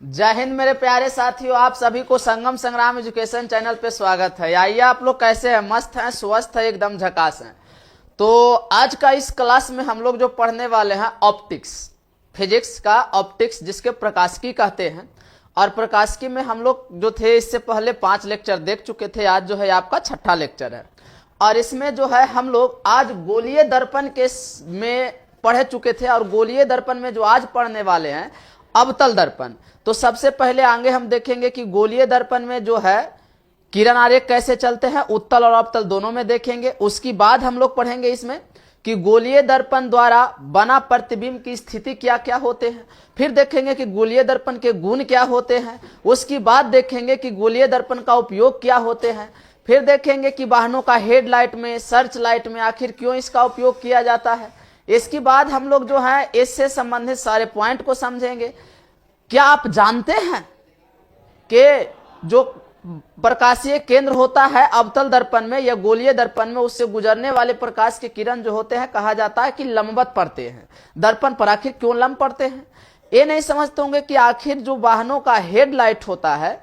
जय हिंद मेरे प्यारे साथियों, आप सभी को संगम संग्राम एजुकेशन चैनल पे स्वागत है। आइए, आप लोग कैसे हैं? मस्त हैं, स्वस्थ है, एकदम झकास हैं। तो आज का इस क्लास में हम लोग जो पढ़ने वाले हैं ऑप्टिक्स, फिजिक्स का ऑप्टिक्स, जिसके प्रकाशिकी कहते हैं। और प्रकाशिकी में हम लोग जो थे इससे पहले 5 लेक्चर देख चुके थे। आज जो है आपका 6ठा लेक्चर है। और इसमें जो है हम लोग आज गोलीय दर्पण के में पढ़ चुके थे, और गोलीय दर्पण में जो आज पढ़ने वाले हैं अवतल दर्पण। तो सबसे पहले आगे हम देखेंगे कि गोलीय दर्पण में जो है किरण आरेख कैसे चलते हैं, उत्तल और अवतल दोनों में देखेंगे। उसके बाद हम लोग पढ़ेंगे इसमें कि गोलीय दर्पण द्वारा बना प्रतिबिंब की स्थिति क्या क्या होते हैं। फिर देखेंगे कि गोलीय दर्पण के गुण क्या होते हैं। उसके बाद देखेंगे कि गोलीय दर्पण का उपयोग क्या होते हैं। फिर देखेंगे कि वाहनों का हेडलाइट में, सर्च लाइट में आखिर क्यों इसका उपयोग किया जाता है। इसके बाद हम लोग जो है इससे संबंधित सारे पॉइंट को समझेंगे। क्या आप जानते हैं कि जो प्रकाशीय केंद्र होता है अवतल दर्पण में या गोलीय दर्पण में, उससे गुजरने वाले प्रकाश के किरण जो होते हैं कहा जाता है कि लंबवत पड़ते हैं दर्पण पर। आखिर क्यों लंब पड़ते हैं? ये नहीं समझते होंगे कि आखिर जो वाहनों का हेडलाइट होता है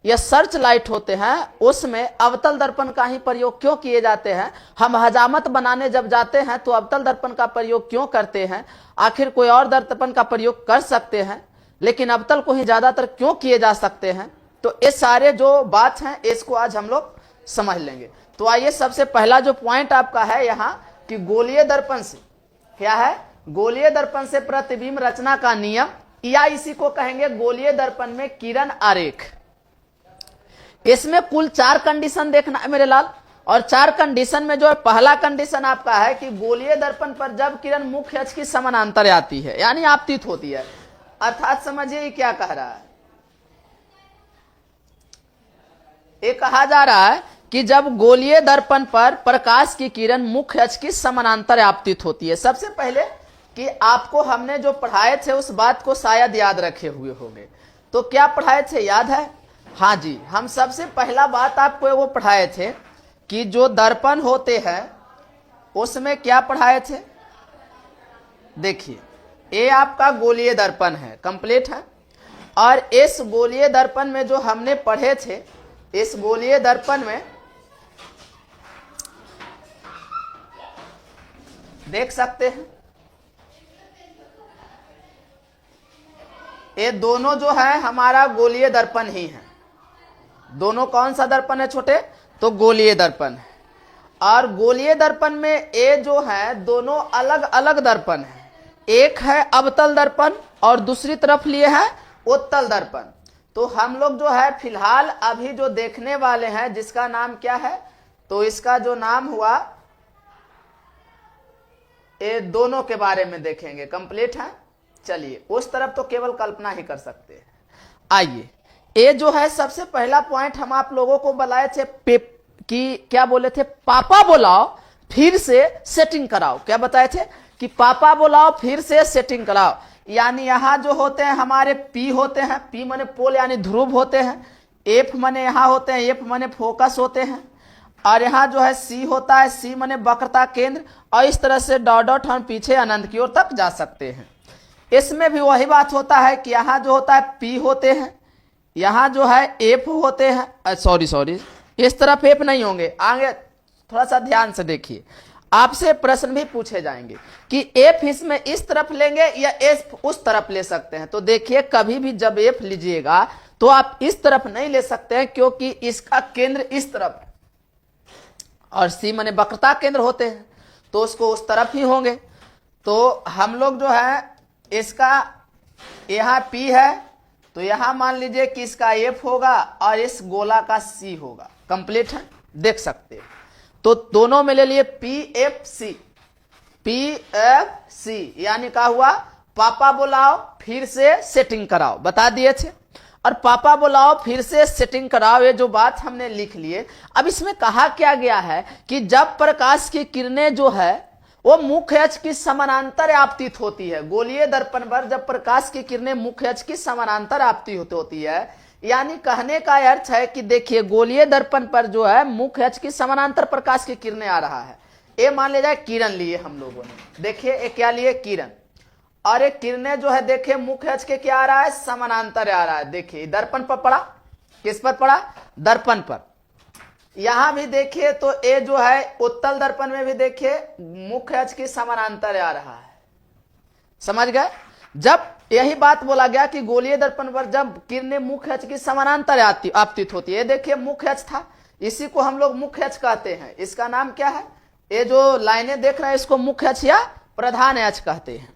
या सर्च लाइट होते हैं उसमें अवतल दर्पण का ही प्रयोग क्यों किए जाते हैं। हम हजामत बनाने जब जाते हैं तो अवतल दर्पण का प्रयोग क्यों करते हैं। आखिर कोई और दर्पण का प्रयोग कर सकते हैं, लेकिन अवतल को ही ज्यादातर क्यों किए जा सकते हैं। तो ये सारे जो बात हैं इसको आज हम लोग समझ लेंगे। तो आइए, सबसे पहला जो पॉइंट आपका है यहाँ कि गोलीय दर्पण से क्या है, गोलीय दर्पण से प्रतिबिंब रचना का नियम, या इसी को कहेंगे गोलीय दर्पण में किरण आरेख। इसमें कुल 4 कंडीशन देखना है मेरे लाल। और 4 कंडीशन में जो है पहला कंडीशन आपका है कि गोलीय दर्पण पर जब किरण मुख्य अक्ष की समानांतर आती है यानी आपतित होती है। अर्थात समझिए ये क्या कह रहा है। ये कहा जा रहा है कि जब गोलीय दर्पण पर प्रकाश की किरण मुख्य अक्ष की समानांतर आपतित होती है। सबसे पहले कि आपको हमने जो पढ़ाए थे उस बात को शायद याद रखे हुए होंगे। तो क्या पढ़ाए थे, याद है? हाँ जी, हम सबसे पहला बात आपको वो पढ़ाए थे कि जो दर्पण होते हैं उसमें क्या पढ़ाए थे। देखिए, ये आपका गोलीय दर्पण है, कंप्लीट है। और इस गोलीय दर्पण में जो हमने पढ़े थे, इस गोलीय दर्पण में देख सकते हैं ये दोनों जो है हमारा गोलीय दर्पण ही है। दोनों कौन सा दर्पण है छोटे? तो गोलीय दर्पण है। और गोलीय दर्पण में ये जो है दोनों अलग अलग दर्पण है। एक है अवतल दर्पण और दूसरी तरफ लिए है उत्तल दर्पण। तो हम लोग जो है फिलहाल अभी जो देखने वाले हैं जिसका नाम क्या है, तो इसका जो नाम हुआ, ये दोनों के बारे में देखेंगे। कंप्लीट है। चलिए, उस तरफ तो केवल कल्पना ही कर सकते हैं। आइए, ये जो है सबसे पहला पॉइंट हम आप लोगों को बताए थे कि क्या बोले थे, पापा बुलाओ फिर से सेटिंग कराओ। क्या बताए थे कि पापा बुलाओ फिर से सेटिंग कराओ। यानी यहां जो होते हैं हमारे पी होते हैं, पी माने पोल यानी ध्रुव होते हैं, एफ माने यहां होते हैं, एफ माने फोकस होते हैं। और यहां जो है सी होता है, सी माने वक्रता केंद्र। और इस तरह से डॉट डॉट हम पीछे अनंत की ओर तक जा सकते हैं। इसमें भी वही बात होता है कि यहां जो होता है पी होते हैं, यहां जो है एफ होते हैं। सॉरी, इस तरफ एफ नहीं होंगे। आगे थोड़ा सा ध्यान से देखिए, आपसे प्रश्न भी पूछे जाएंगे कि एफ इसमें इस तरफ लेंगे या एफ उस तरफ ले सकते हैं। तो देखिए, कभी भी जब एफ लीजिएगा तो आप इस तरफ नहीं ले सकते हैं, क्योंकि इसका केंद्र इस तरफ और सी माने वक्रता केंद्र होते हैं, तो उसको उस तरफ ही होंगे। तो हम लोग जो है इसका यहां पी है, तो यहां मान लीजिए कि इसका एफ होगा और इस गोला का सी होगा। कंप्लीट है, देख सकते हैं। तो दोनों में ले लिए P F C, P F C यानी क्या हुआ, पापा बुलाओ फिर से सेटिंग कराओ, बता दिए थे। और पापा बुलाओ फिर से सेटिंग कराओ, ये जो बात हमने लिख लिए। अब इसमें कहा क्या गया है कि जब प्रकाश की किरणें जो है वो मुख्य अक्ष की समानांतर आपतित होती है। गोलीय दर्पण पर जब प्रकाश की किरणें मुख्य अक्ष की समानांतर आपतित होती है, यानी कहने का अर्थ है कि देखिए गोलीय दर्पण पर जो है मुख्य अक्ष की समानांतर प्रकाश की किरणें आ रहा है। ये मान लिया जाए किरण लिए हम लोगों ने, देखिए ये क्या लिए, किरण। और एक किरणें जो है देखिए मुख्य अक्ष के क्या आ रहा है, समानांतर आ रहा है। देखिए दर्पण पर पड़ा, किस पर पड़ा, दर्पण पर। यहां भी देखिए तो ए जो है उत्तल दर्पण में भी देखिए मुख्य अक्ष की समानांतर आ रहा है। समझ गए। जब यही बात बोला गया कि गोलीय दर्पण पर जब किरणें मुख्य अक्ष की समानांतर आपतित होती है, देखिए मुख्य अक्ष था, इसी को हम लोग मुख्य अक्ष कहते हैं। इसका नाम क्या है, ये जो लाइनें देख रहे हैं इसको मुख्य अक्ष या प्रधान अक्ष कहते हैं।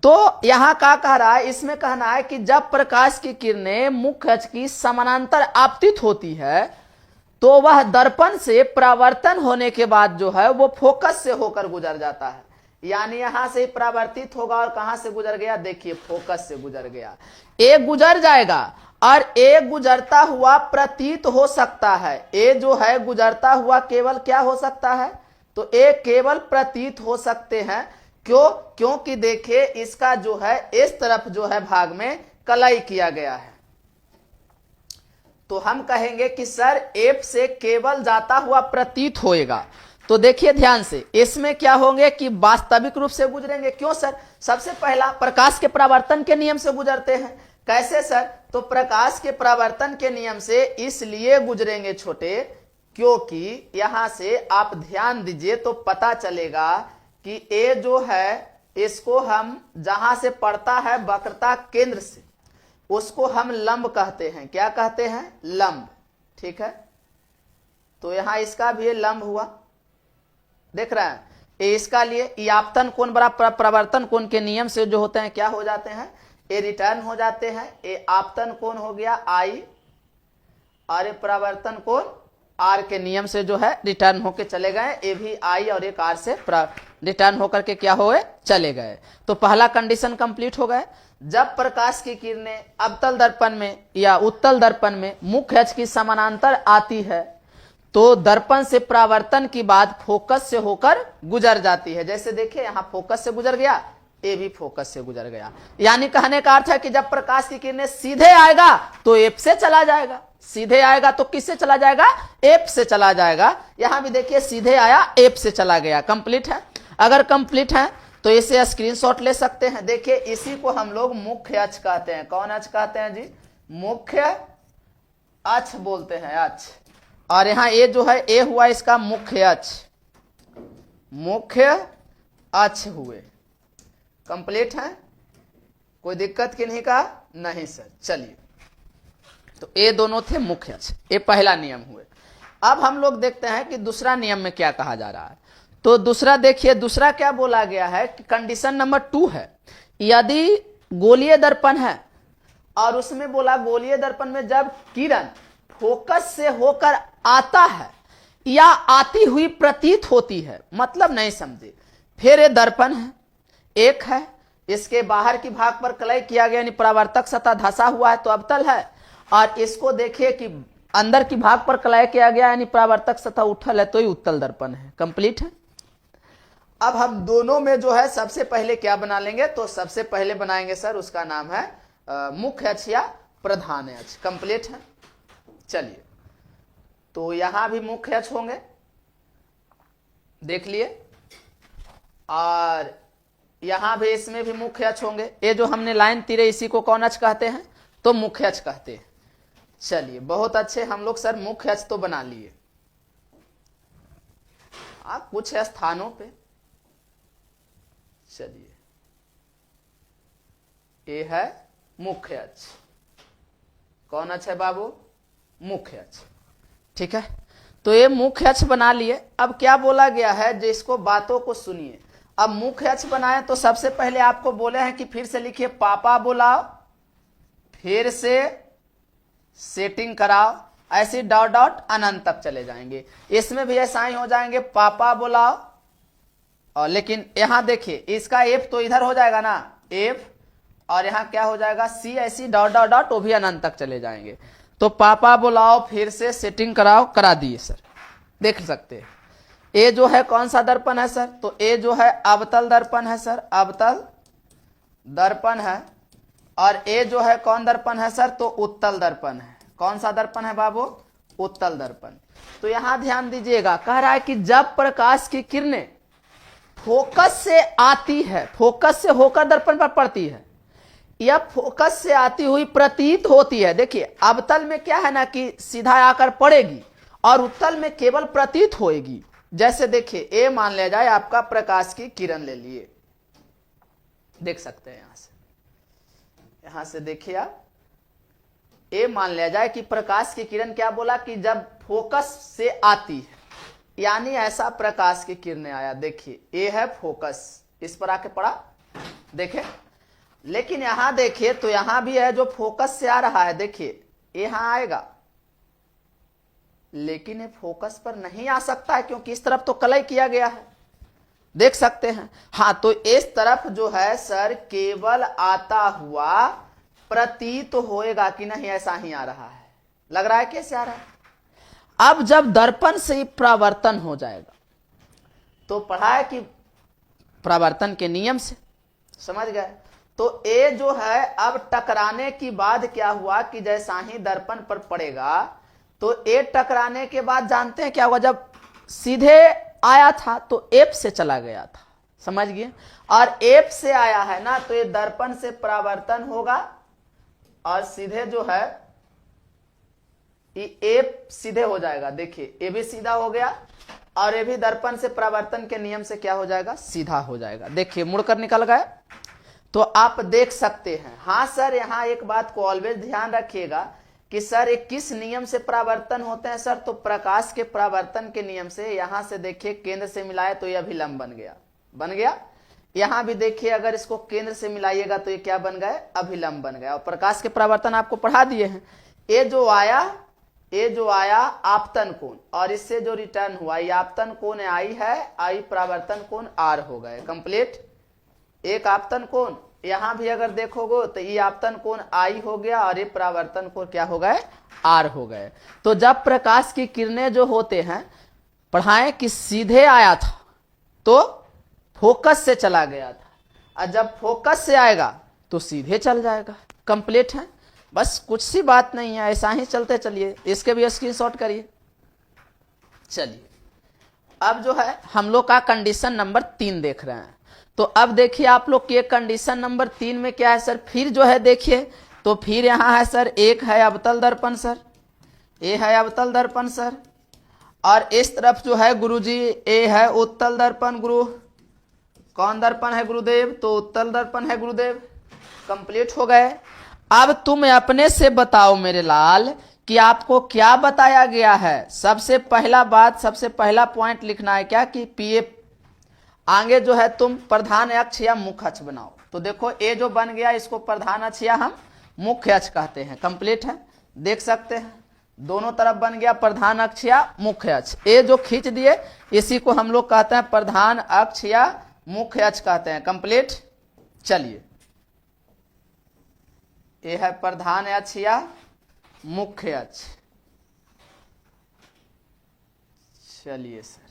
तो यहां क्या कह रहा है, इसमें कहना है कि जब प्रकाश की किरणें मुख्य अक्ष की समानांतर आपतित होती है तो वह दर्पण से परावर्तन होने के बाद जो है वो फोकस से होकर गुजर जाता है। यानी यहां से परावर्तित होगा और कहां से गुजर गया, देखिए फोकस से गुजर गया। एक गुजर जाएगा और एक गुजरता हुआ प्रतीत हो सकता है। ए जो है गुजरता हुआ केवल क्या हो सकता है, तो ए केवल प्रतीत हो सकते हैं। क्यों, क्योंकि देखिए इसका जो है इस तरफ जो है भाग में कलाई किया गया है। तो हम कहेंगे कि सर एफ से केवल जाता हुआ प्रतीत होएगा। तो देखिए ध्यान से, इसमें क्या होंगे कि वास्तविक रूप से गुजरेंगे। क्यों सर, सबसे पहला प्रकाश के परावर्तन के नियम से गुजरते हैं। कैसे सर, तो प्रकाश के परावर्तन के नियम से इसलिए गुजरेंगे छोटे, क्योंकि यहां से आप ध्यान दीजिए तो पता चलेगा कि ए जो है इसको हम जहां से पड़ता है वक्रता केंद्र से, उसको हम लंब कहते हैं। क्या कहते हैं, लंब। ठीक है, तो यहां इसका भी लंब हुआ, देख रहे हैं। ए इसका लिए ये आपतन कोण बड़ा प्रवर्तन कोण के नियम से जो होते हैं क्या हो जाते हैं, ए रिटर्न हो जाते हैं। ए आपतन कोण हो गया आई और ये परावर्तन कोण आर के नियम से जो है रिटर्न होके चले गए। ए भी आई और एक आर से रिटर्न होकर के क्या हुए, चले गए। तो पहला कंडीशन कंप्लीट हो गए। जब प्रकाश की किरणें अवतल दर्पण में या उत्तल दर्पण में मुख्य अक्ष की समानांतर आती है तो दर्पण से परावर्तन की बाद फोकस से होकर गुजर जाती है। जैसे देखिए यहां फोकस से गुजर गया, ए भी फोकस से गुजर गया। यानी कहने का अर्थ है कि जब प्रकाश की किरणें सीधे आएगा तो एफ से चला जाएगा, सीधे आएगा तो किससे चला जाएगा, एफ से चला जाएगा। यहां भी देखिए सीधे आया, एफ से चला गया। कंप्लीट है। अगर कंप्लीट है तो इसे स्क्रीनशॉट ले सकते हैं। देखिए इसी को हम लोग मुख्य अक्ष कहते हैं। कौन अक्ष कहते हैं जी, मुख्य अक्ष बोलते हैं, अक्ष। और यहां ए जो है ए हुआ इसका मुख्य अक्ष, मुख्य अक्ष हुए। कंप्लीट है, कोई दिक्कत किन्हीं का नहीं सर। चलिए, तो ये दोनों थे मुख्य अक्ष, ये पहला नियम हुए। अब हम लोग देखते हैं कि दूसरा नियम में क्या कहा जा रहा है। तो दूसरा देखिए, दूसरा क्या बोला गया है कि कंडीशन नंबर 2 है, यदि गोलीय दर्पण है और उसमें बोला गोलीय दर्पण में जब किरण फोकस से होकर आता है या आती हुई प्रतीत होती है, मतलब नहीं समझे। फिर ये दर्पण है, एक है, इसके बाहर की भाग पर कलई किया गया यानी परावर्तक सतह धंसा हुआ है तो अवतल है, और इसको देखिए कि अंदर की भाग पर कलई किया गया यानी परावर्तक सतह उठल है तो ही उत्तल दर्पण है। कंप्लीट है। अब हम दोनों में जो है सबसे पहले क्या बना लेंगे, तो सबसे पहले बनाएंगे सर उसका नाम है मुख्य अक्ष या प्रधान अक्ष। कंप्लीट है। चलिए, तो यहां भी मुख्य अक्ष होंगे, देख लिए, और यहां भी इसमें भी मुख्य अक्ष होंगे। ये जो हमने लाइन तीरे इसी को कौन अक्ष कहते हैं, तो मुख्य अक्ष कहते हैं। चलिए, बहुत अच्छे, हम लोग सर मुख्य अक्ष तो बना लिए। आप कुछ स्थानों पे, चलिए, ये है मुख्य अक्ष। कौन अक्ष है बाबू, मुख्य अक्ष। ठीक है, तो ये मुख्य अक्ष बना लिए। अब क्या बोला गया है, जिसको बातों को सुनिए। अब मुख्य अक्ष बनाए तो सबसे पहले आपको बोले हैं कि फिर से लिखिए पापा बुलाओ, फिर से सेटिंग कराओ, ऐसे डॉट डॉट अनंत तक चले जाएंगे। इसमें भी ऐसा ही हो जाएंगे, पापा बुलाओ, और लेकिन यहां देखिए इसका एफ तो इधर हो जाएगा ना, एफ, और यहां क्या हो जाएगा सी, ऐसी डॉट डॉट डॉट, वो भी अनंत तक चले जाएंगे। तो पापा बुलाओ, फिर से सेटिंग कराओ, करा दिए सर, देख सकते हैं। ए जो है कौन सा दर्पण है सर, तो ए जो है अवतल दर्पण है सर, अवतल दर्पण है। और ए जो है कौन दर्पण है सर, तो उत्तल दर्पण है। कौन सा दर्पण है बाबू, उत्तल दर्पण। तो यहां ध्यान दीजिएगा, कह रहा है कि जब प्रकाश की किरणें फोकस से आती है, फोकस से होकर दर्पण पर पड़ती है, या फोकस से आती हुई प्रतीत होती है। देखिए अवतल में क्या है ना कि सीधा आकर पड़ेगी और उत्तल में केवल प्रतीत होएगी। जैसे देखिए ए मान लिया जाए आपका प्रकाश की किरण ले लिए, देख सकते हैं यहां से देखिए आप, ए मान लिया जाए कि प्रकाश की किरण क्या बोला कि जब फोकस से आती है, यानी ऐसा प्रकाश की किरणें आया। देखिए ए है फोकस, इस पर आके पड़ा, देखे। लेकिन यहां देखिए तो यहां भी है जो फोकस से आ रहा है, देखिए यहां आएगा, लेकिन ये फोकस पर नहीं आ सकता है क्योंकि इस तरफ तो कलई किया गया है, देख सकते हैं। हाँ, तो इस तरफ जो है सर केवल आता हुआ प्रतीत होएगा कि नहीं ऐसा ही आ रहा है। लग रहा है कैसे आ रहा है। अब जब दर्पण से परावर्तन हो जाएगा तो पढ़ा है कि परावर्तन के नियम से, समझ गए। तो ए जो है अब टकराने की बाद क्या हुआ कि जैसा ही दर्पण पर पड़ेगा तो ए टकराने के बाद जानते हैं क्या हुआ, जब सीधे आया था तो एफ से चला गया था, समझ गए। और एफ से आया है ना तो ये दर्पण से परावर्तन होगा और सीधे जो है एफ सीधे हो जाएगा। देखिए ए भी सीधा हो गया और ये भी दर्पण से परावर्तन के नियम से क्या हो जाएगा, सीधा हो जाएगा। देखिए मुड़कर निकल गए तो आप देख सकते हैं। हाँ सर, यहां एक बात को ऑलवेज ध्यान रखिएगा कि सर ये किस नियम से परावर्तन होते हैं सर, तो प्रकाश के परावर्तन के नियम से। यहां से देखिए केंद्र से मिलाए तो ये अभिलंब बन गया। यहां भी देखिए अगर इसको केंद्र से मिलाइएगा तो ये क्या बन गए, अभिलंब बन गया। और प्रकाश के परावर्तन आपको पढ़ा दिए हैं। ये जो आया आपतन कोण और इससे जो रिटर्न हुआ ये आपतन कोण आई है, आई परावर्तन कोण आर हो गए कंप्लीट। एक आपतन कोण यहां भी अगर देखोगे तो ये आपतन कोण आई हो गया और ये परावर्तन कोण क्या हो गए, आर हो गए। तो जब प्रकाश की किरणें जो होते हैं पढ़ाएं कि सीधे आया था तो फोकस से चला गया था, और जब फोकस से आएगा तो सीधे चल जाएगा। कंप्लीट है, बस कुछ सी बात नहीं है, ऐसा ही चलते चलिए। इसके भी स्क्रीनशॉट करिए। चलिए अब जो है हम लोग का कंडीशन नंबर 3 देख रहे हैं। तो अब देखिए आप लोग के कंडीशन नंबर 3 में क्या है सर, फिर जो है देखिए तो फिर यहां है सर एक है अवतल दर्पण सर, ए है अवतल दर्पण सर, और इस तरफ जो है गुरुजी ए है उत्तल दर्पण। गुरु कौन दर्पण है गुरुदेव, तो उत्तल दर्पण है गुरुदेव। कंप्लीट हो गए। अब तुम अपने से बताओ मेरे लाल कि आपको क्या बताया गया है। सबसे पहला बात, सबसे पहला पॉइंट लिखना है क्या कि पीए आगे जो है तुम प्रधान अक्ष या मुख्य अक्ष बनाओ। तो देखो ए जो बन गया इसको प्रधान अक्ष या हम मुख्य अक्ष कहते हैं। कंप्लीट है, देख सकते हैं दोनों तरफ बन गया प्रधान अक्ष या मुख्य अक्ष। ए जो खींच दिए इसी को हम लोग कहते हैं प्रधान अक्ष या मुख्य अक्ष कहते हैं। कंप्लीट। चलिए ये है प्रधान अक्ष या मुख्य अक्ष। चलिए सर,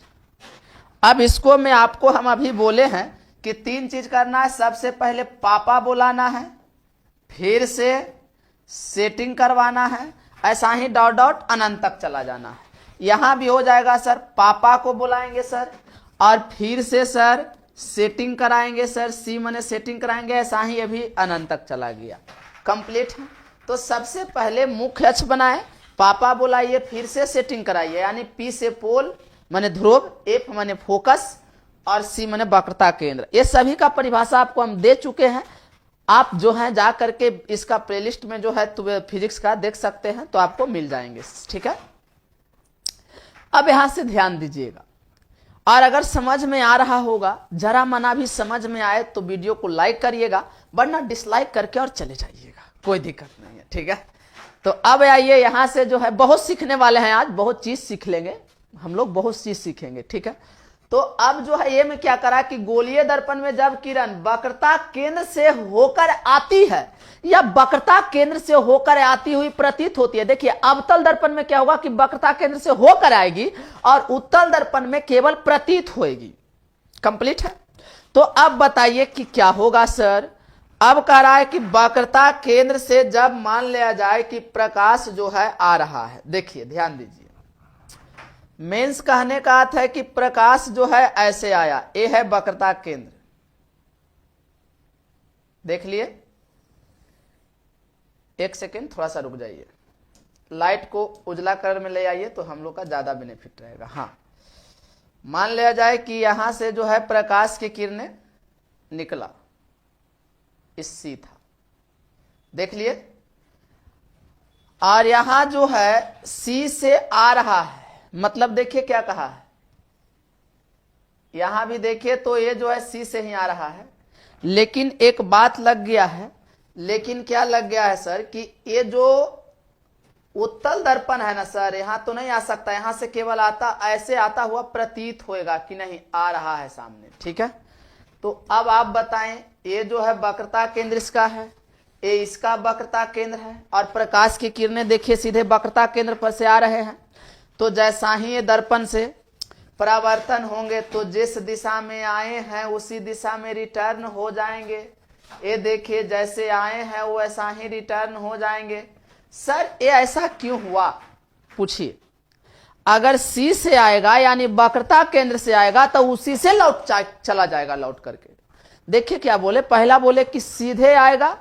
अब इसको मैं आपको हम अभी बोले हैं कि 3 चीज करना है। सबसे पहले पापा बुलाना है, फिर से सेटिंग करवाना है, ऐसा ही डॉट डॉट अनंत तक चला जाना है। यहां भी हो जाएगा सर, पापा को बुलाएंगे सर और फिर से सर सेटिंग कराएंगे सर, सी माने सेटिंग कराएंगे, ऐसा ही अभी अनंत तक चला गया। कंप्लीट है। तो सबसे पहले मुख्य अक्ष बनाए, पापा बुलाइए, फिर से सेटिंग कराइए, यानी पी से पोल माने ध्रुव, एफ माने फोकस और सी माने वक्रता केंद्र। ये सभी का परिभाषा आपको हम दे चुके हैं। आप जो है जा करके इसका प्लेलिस्ट में जो है तो फिजिक्स का देख सकते हैं, तो आपको मिल जाएंगे। ठीक है, अब यहां से ध्यान दीजिएगा और अगर समझ में आ रहा होगा, जरा मना भी समझ में आए तो वीडियो को लाइक करिएगा, वरना डिसलाइक करके और चले जाइएगा, कोई दिक्कत नहीं है। ठीक है, तो अब आइए यहां से जो है बहुत सीखने वाले हैं, आज बहुत चीज सीख लेंगे हम लोग, बहुत चीज सीखेंगे। ठीक है, तो अब जो है ये में क्या करा कि गोलीय दर्पण में जब किरण वक्रता केंद्र से होकर आती है या वक्रता केंद्र से होकर आती हुई प्रतीत होती है। देखिए अवतल दर्पण में क्या होगा कि वक्रता केंद्र से होकर आएगी और उत्तल दर्पण में केवल प्रतीत होएगी। कंप्लीट है। तो अब बताइए कि क्या होगा सर। अब कह रहा है कि वक्रता केंद्र से जब मान लिया जाए कि प्रकाश जो है आ रहा है, देखिए ध्यान दीजिए, मेंस कहने का अर्थ है कि प्रकाश जो है ऐसे आया, ये है वक्रता केंद्र। देख लिए, एक सेकेंड थोड़ा सा रुक जाइए, लाइट को उजला कलर में ले आइए तो हम लोग का ज्यादा बेनिफिट रहेगा। हाँ, मान लिया जाए कि यहां से जो है प्रकाश की किरणें निकला, इस सी था, देख लिए, और यहां जो है सी से आ रहा है, मतलब देखिए क्या कहा है, यहां भी देखिए तो ये जो है सी से ही आ रहा है, लेकिन एक बात लग गया है। लेकिन क्या लग गया है सर कि ये जो उत्तल दर्पण है ना सर, यहां तो नहीं आ सकता, यहां से केवल आता, ऐसे आता हुआ प्रतीत होएगा कि नहीं आ रहा है सामने। ठीक है, तो अब आप बताएं, ये जो है वक्रता केंद्र इसका है, ये इसका वक्रता केंद्र है, और प्रकाश की किरणें देखिए सीधे वक्रता केंद्र पर से आ रहे हैं। तो जैसा ही ये दर्पण से परावर्तन होंगे तो जिस दिशा में आए हैं उसी दिशा में रिटर्न हो जाएंगे। ये देखिए जैसे आए हैं वैसा ही रिटर्न हो जाएंगे। सर ये ऐसा क्यों हुआ, पूछिए। अगर सी से आएगा यानी वक्रता केंद्र से आएगा तो उसी से लौट चला जाएगा, लौट करके। देखिए क्या बोले, पहला बोले कि सीधे आएगा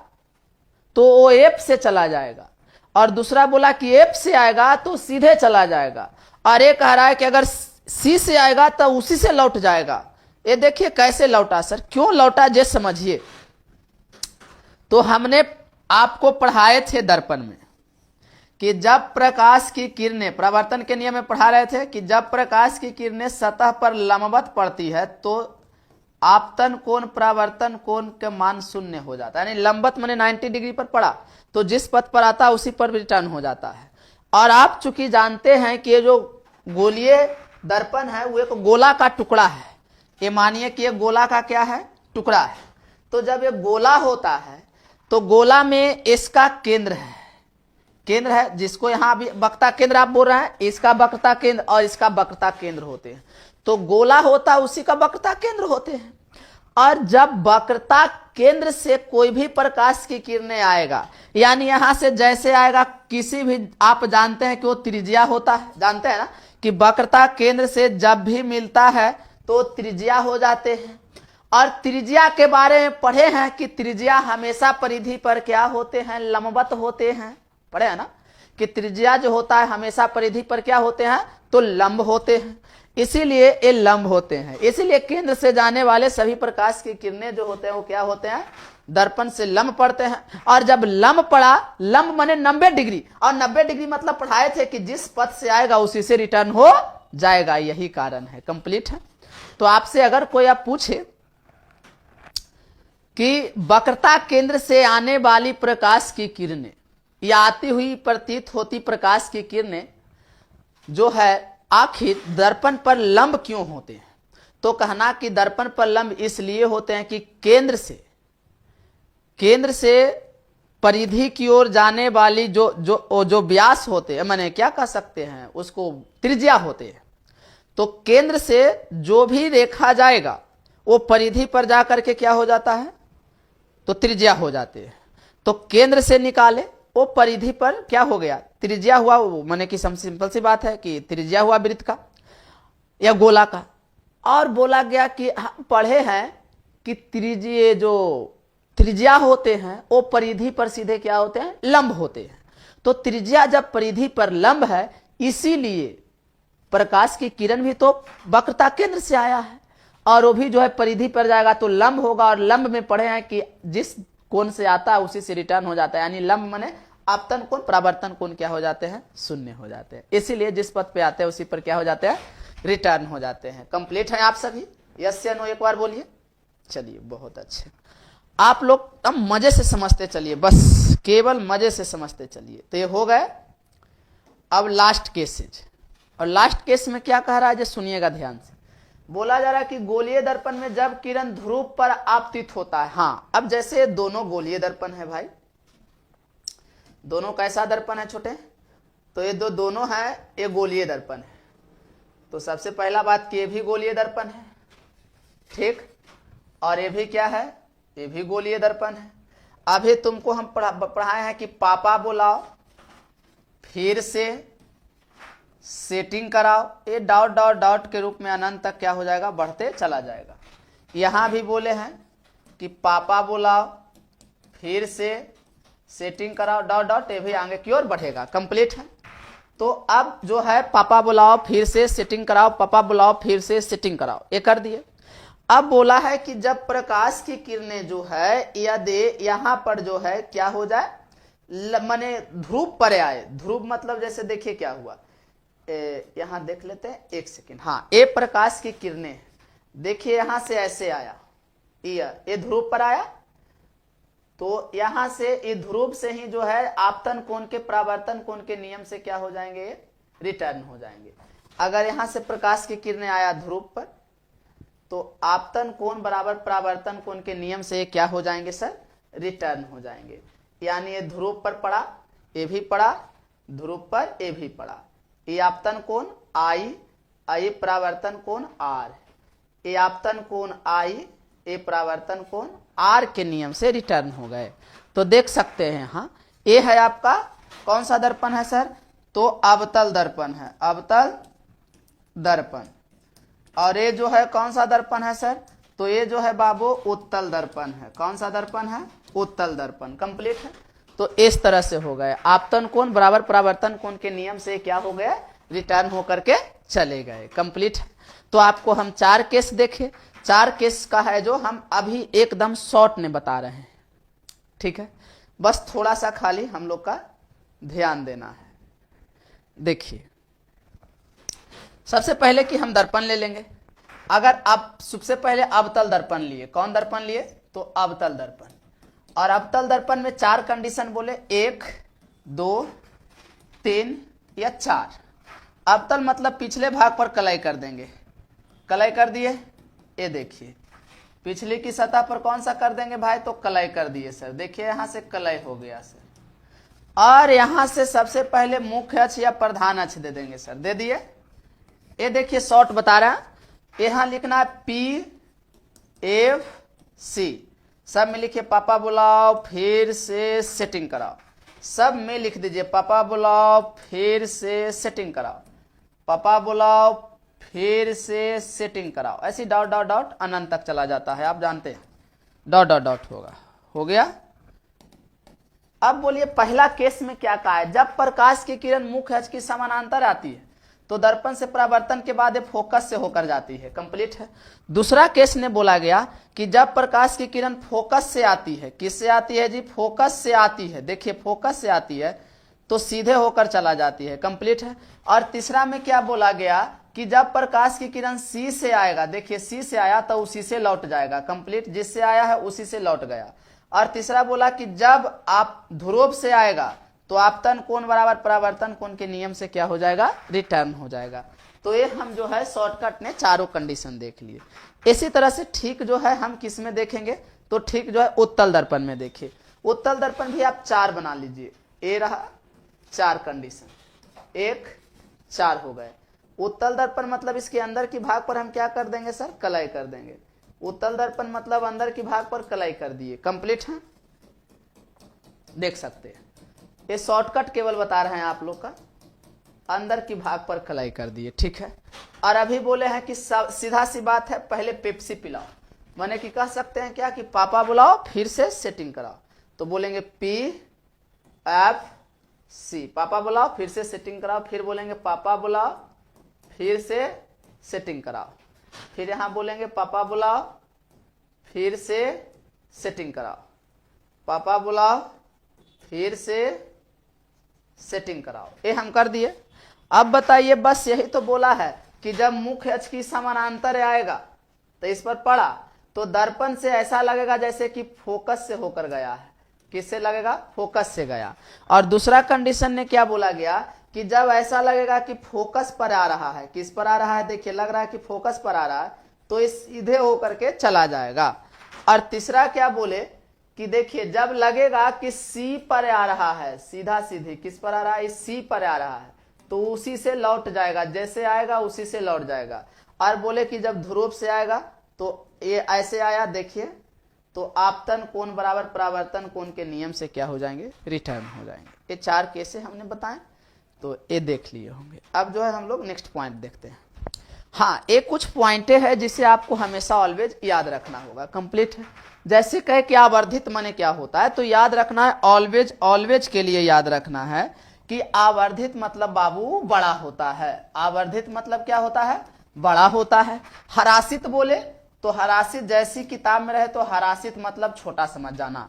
तो वो एफ से चला जाएगा, और दूसरा बोला कि एफ से आएगा तो सीधे चला जाएगा, और ये कह रहा है कि अगर सी से आएगा तो उसी से लौट जाएगा। ये देखिए कैसे लौटा सर, क्यों लौटा ये समझिए। तो हमने आपको पढ़ाए थे दर्पण में कि जब प्रकाश की किरणें, परावर्तन के नियम में पढ़ा रहे थे कि जब प्रकाश की किरणें सतह पर लंबवत पड़ती है तो आपतन कोण परावर्तन कोण के मान शून्य हो जाता है, यानी लंबवत माने 90 डिग्री पर पड़ा तो जिस पथ पर आता है उसी पर रिटर्न हो जाता है। और आप चूंकि जानते हैं कि ये जो गोलीय दर्पण है वो एक गोला का टुकड़ा है, ये मानिए कि ये गोला का क्या है, टुकड़ा है। तो जब ये गोला होता है तो गोला में इसका केंद्र है, केंद्र है जिसको यहाँ भी वक्रता केंद्र आप बोल रहे हैं, इसका वक्रता केंद्र और इसका वक्रता केंद्र होते हैं। तो गोला होता उसी का वक्रता केंद्र होते हैं। और जब वक्रता केंद्र से कोई भी प्रकाश की किरणें आएगा, यानी यहां से जैसे आएगा, किसी भी, आप जानते हैं कि वो त्रिज्या होता है, जानते हैं ना कि वक्रता केंद्र से जब भी मिलता है तो त्रिज्या हो जाते हैं। और त्रिज्या के बारे में पढ़े हैं कि त्रिज्या हमेशा परिधि पर क्या होते हैं, लंबवत होते हैं, पढ़े हैं ना कि त्रिज्या जो होता है हमेशा परिधि पर क्या होते हैं, तो लंब होते हैं, इसीलिए ये लंब होते हैं। इसीलिए केंद्र से जाने वाले सभी प्रकाश की किरणें जो होते हैं वो क्या होते हैं, दर्पण से लंब पड़ते हैं। और जब लंब पड़ा, लंब माने 90 डिग्री, और 90 डिग्री मतलब पढ़ाए थे कि जिस पथ से आएगा उसी से रिटर्न हो जाएगा, यही कारण है। कंप्लीट है। तो आपसे अगर कोई आप पूछे कि वक्रता केंद्र से आने वाली प्रकाश की किरणें या आती हुई प्रतीत होती प्रकाश की किरणें जो है आखिर दर्पण पर लंब क्यों होते हैं, तो कहना कि दर्पण पर लंब इसलिए होते हैं कि केंद्र से परिधि की ओर जाने वाली जो व्यास होते हैं, माने क्या कह सकते हैं उसको, त्रिज्या होते हैं। तो केंद्र से जो भी रेखा जाएगा वो परिधि पर जाकर के क्या हो जाता है, तो त्रिज्या हो जाते हैं। तो केंद्र से निकाले वो परिधि पर क्या हो गया, त्रिज्या हुआ, माने कि सिंपल सी बात है कि त्रिज्या हुआ वृत्त का या गोला का। और बोला गया कि हम पढ़े हैं कि त्रिज्या जो त्रिज्या होते हैं वो परिधि पर सीधे क्या होते हैं, लंब होते हैं। तो त्रिज्या जब परिधि पर लंब है, इसीलिए प्रकाश की किरण भी तो वक्रता केंद्र से आया है, और वो भी जो है परिधि पर जाएगा तो लंब होगा। और लंब में पढ़े हैं कि जिस कोण से आता है उसी से रिटर्न हो जाता है, यानी लंब माने आपतन कोण परावर्तन कोण क्या हो जाते हैं, शून्य हो जाते हैं। इसीलिए जिस पथ पे आते हैं उसी पर क्या हो जाते हैं, रिटर्न हो जाते हैं। कंप्लीट है आप सभी, यस या नो एक बार बोलिए। चलिए बहुत अच्छे, आप लोग अब मजे से समझते चलिए, बस केवल मजे से समझते चलिए। तो ये हो गए। अब लास्ट केसेज, और लास्ट केस में क्या कह रहा है, जो सुनिएगा ध्यान से। बोला जा रहा है कि गोलीय दर्पण में जब किरण ध्रुव पर आपतित होता है। हाँ, अब जैसे दोनों गोलीय दर्पण है भाई, दोनों कैसा दर्पण है छोटे, तो ये दोनों है, ये गोलीय दर्पण है। तो सबसे पहला बात कि ये भी गोलीय दर्पण है, ठीक, और ये भी क्या है, ये भी गोलीय दर्पण है। अभी तुमको हम पढ़ाए हैं कि पापा बुलाओ, फिर से सेटिंग कराओ, ये डॉट डॉट डॉट के रूप में अनंत तक क्या हो जाएगा, बढ़ते चला जाएगा। यहां भी बोले हैं कि पापा बुलाओ, फिर से सेटिंग कराओ, डॉट डॉट, ये भी आगे की ओर बढ़ेगा। कंप्लीट है। तो अब जो है पापा बुलाओ फिर से सेटिंग कराओ, पापा बुलाओ फिर से सेटिंग कराओ, ये कर दिए। अब बोला है कि जब प्रकाश की किरणें जो है यदि यहां पर जो है क्या हो जाए, माने ध्रुव पर आए। ध्रुव मतलब जैसे देखिए क्या हुआ, यहां देख लेते हैं, एक सेकेंड। हाँ, ये प्रकाश की किरणें देखिए यहां से ऐसे आया, ये ध्रुव पर आया, तो यहां से ये ध्रुव से ही जो है आपतन कोण के परावर्तन कोण के नियम से क्या हो जाएंगे, रिटर्न हो जाएंगे। अगर यहां से प्रकाश की किरणें आया ध्रुव पर, तो आपतन कोण बराबर परावर्तन कोण के नियम से क्या हो जाएंगे सर, रिटर्न हो जाएंगे। यानी ये ध्रुव पर पड़ा, ये भी पड़ा, ध्रुव पर ये भी पड़ा। ये आपतन कोण आई, ये परावर्तन कोण आर, ये आपतन कोण आई, ये परावर्तन कोण आर के नियम से रिटर्न हो गए। तो देख सकते हैं, हाँ ये है आपका कौन सा दर्पण है सर, तो अवतल दर्पण है, अवतल दर्पण। और ये जो है कौन सा दर्पण है सर, तो ये जो है बाबू उत्तल दर्पण है। कौन सा दर्पण है, उत्तल दर्पण। कंप्लीट है। तो इस तरह से हो गए, आपतन कोण बराबर परावर्तन कोण के नियम से क्या हो गया, रिटर्न होकर के चले गए। कंप्लीट है। तो आपको हम 4 केस देखे, 4 केस का है जो हम अभी एकदम शॉर्ट में बता रहे हैं। ठीक है, बस थोड़ा सा खाली हम लोग का ध्यान देना है। देखिए सबसे पहले कि हम दर्पण ले लेंगे। अगर आप सबसे पहले अवतल दर्पण लिए, कौन दर्पण लिए, तो अवतल दर्पण। और अवतल दर्पण में 4 कंडीशन बोले, 1, 2, 3 या 4। अवतल मतलब पिछले भाग पर कलाई कर देंगे, कलाई कर दिए, ये देखिए पिछली की सतह पर कौन सा कर देंगे भाई, तो कलाई कर दिए सर। देखिए यहां से कलाई हो गया सर। और यहां से सबसे पहले मुख्य अक्ष या प्रधान अक्ष दे देंगे सर, दे दिए। ये देखिए शॉर्ट बता रहा है, यहां लिखना है PFC, सब में लिखिए पापा बुलाओ फिर से सेटिंग कराओ, सब में लिख दीजिए पापा बुलाओ फिर से सेटिंग कराओ, पापा बुलाओ फिर से सेटिंग कराओ। ऐसी डॉट डॉट डॉट अनंत तक चला जाता है, आप जानते हैं, डॉट डॉट डॉट होगा। हो गया। अब बोलिए पहला केस में क्या कहा है, जब प्रकाश की किरण मुख्य अक्ष की समानांतर आती है तो दर्पण से परावर्तन के बाद ये फोकस से होकर जाती है। कंप्लीट है। दूसरा केस ने बोला गया कि जब प्रकाश की किरण फोकस से आती है, किससे आती है जी, फोकस से आती है। देखिए फोकस से आती है तो सीधे होकर चला जाती है। कंप्लीट है। और तीसरा में क्या बोला गया कि जब प्रकाश की किरण सी से आएगा, देखिए सी से आया तो उसी से लौट जाएगा। कंप्लीट, जिससे आया है उसी से लौट गया। और तीसरा बोला कि जब आप ध्रुव से आएगा तो आपतन कोण बराबर परावर्तन कोण के नियम से क्या हो जाएगा, रिटर्न हो जाएगा। तो ये हम जो है शॉर्टकट ने चारों कंडीशन देख लिए। इसी तरह से ठीक जो है हम किस में देखेंगे, तो ठीक जो है उत्तल दर्पण में देखिए। उत्तल दर्पण भी आप 4 बना लीजिए, ये रहा 4 कंडीशन, 1, 4 हो गए। उत्तल दर्पण मतलब इसके अंदर की भाग पर हम क्या कर देंगे सर, कलाई कर देंगे। उत्तल दर्पण मतलब अंदर की भाग पर कलाई कर दिए। कंप्लीट है, देख सकते हैं। ये शॉर्टकट केवल बता रहे हैं आप लोग का, अंदर की भाग पर कलाई कर दिए। ठीक है। और अभी बोले हैं कि सीधा सी बात है, पहले पेप्सी पिलाओ, माने कि कह सकते हैं क्या कि पापा बुलाओ फिर से सेटिंग कराओ। तो बोलेंगे PFC, पापा बुलाओ फिर से सेटिंग कराओ। फिर बोलेंगे पापा बुलाओ फिर से सेटिंग कराओ। फिर यहां बोलेंगे पापा बुलाओ फिर से सेटिंग कराओ, पापा बुलाओ फिर से सेटिंग कराओ। ये हम कर दिए। अब बताइए, बस यही तो बोला है कि जब मुख्य अक्ष की समानांतर आएगा तो इस पर पड़ा तो दर्पण से ऐसा लगेगा जैसे कि फोकस से होकर गया है। किससे लगेगा, फोकस से गया। और दूसरा कंडीशन ने क्या बोला गया कि जब ऐसा लगेगा कि फोकस पर आ रहा है, किस पर आ रहा है, देखिए लग रहा है कि फोकस पर आ रहा है, तो इस सीधे होकर के चला जाएगा। और तीसरा क्या बोले कि देखिए जब लगेगा कि सी पर आ रहा है, सीधा सीधे किस पर आ रहा है, सी पर आ रहा है, तो उसी से लौट जाएगा, जैसे आएगा उसी से लौट जाएगा। और बोले कि जब ध्रुव से आएगा तो ये ऐसे आया, देखिए तो आपतन कोण बराबर परावर्तन कोण के नियम से क्या हो जाएंगे, रिटर्न हो जाएंगे। ये 4 केसें हमने बताए। तो ये देख लिए होंगे। अब जो है हम लोग नेक्स्ट पॉइंट देखते हैं। हाँ, एक कुछ पॉइंटें हैं जिसे आपको हमेशा ऑलवेज याद रखना होगा। कंप्लीट है। जैसे कहे कि आवर्धित माने क्या होता है, तो याद रखना है ऑलवेज, ऑलवेज के लिए याद रखना है कि आवर्धित मतलब बाबू बड़ा होता है। आवर्धित मतलब क्या होता है? बड़ा होता है। हरासित बोले तो हरासित जैसी किताब में रहे तो हरासित मतलब छोटा समझ जाना।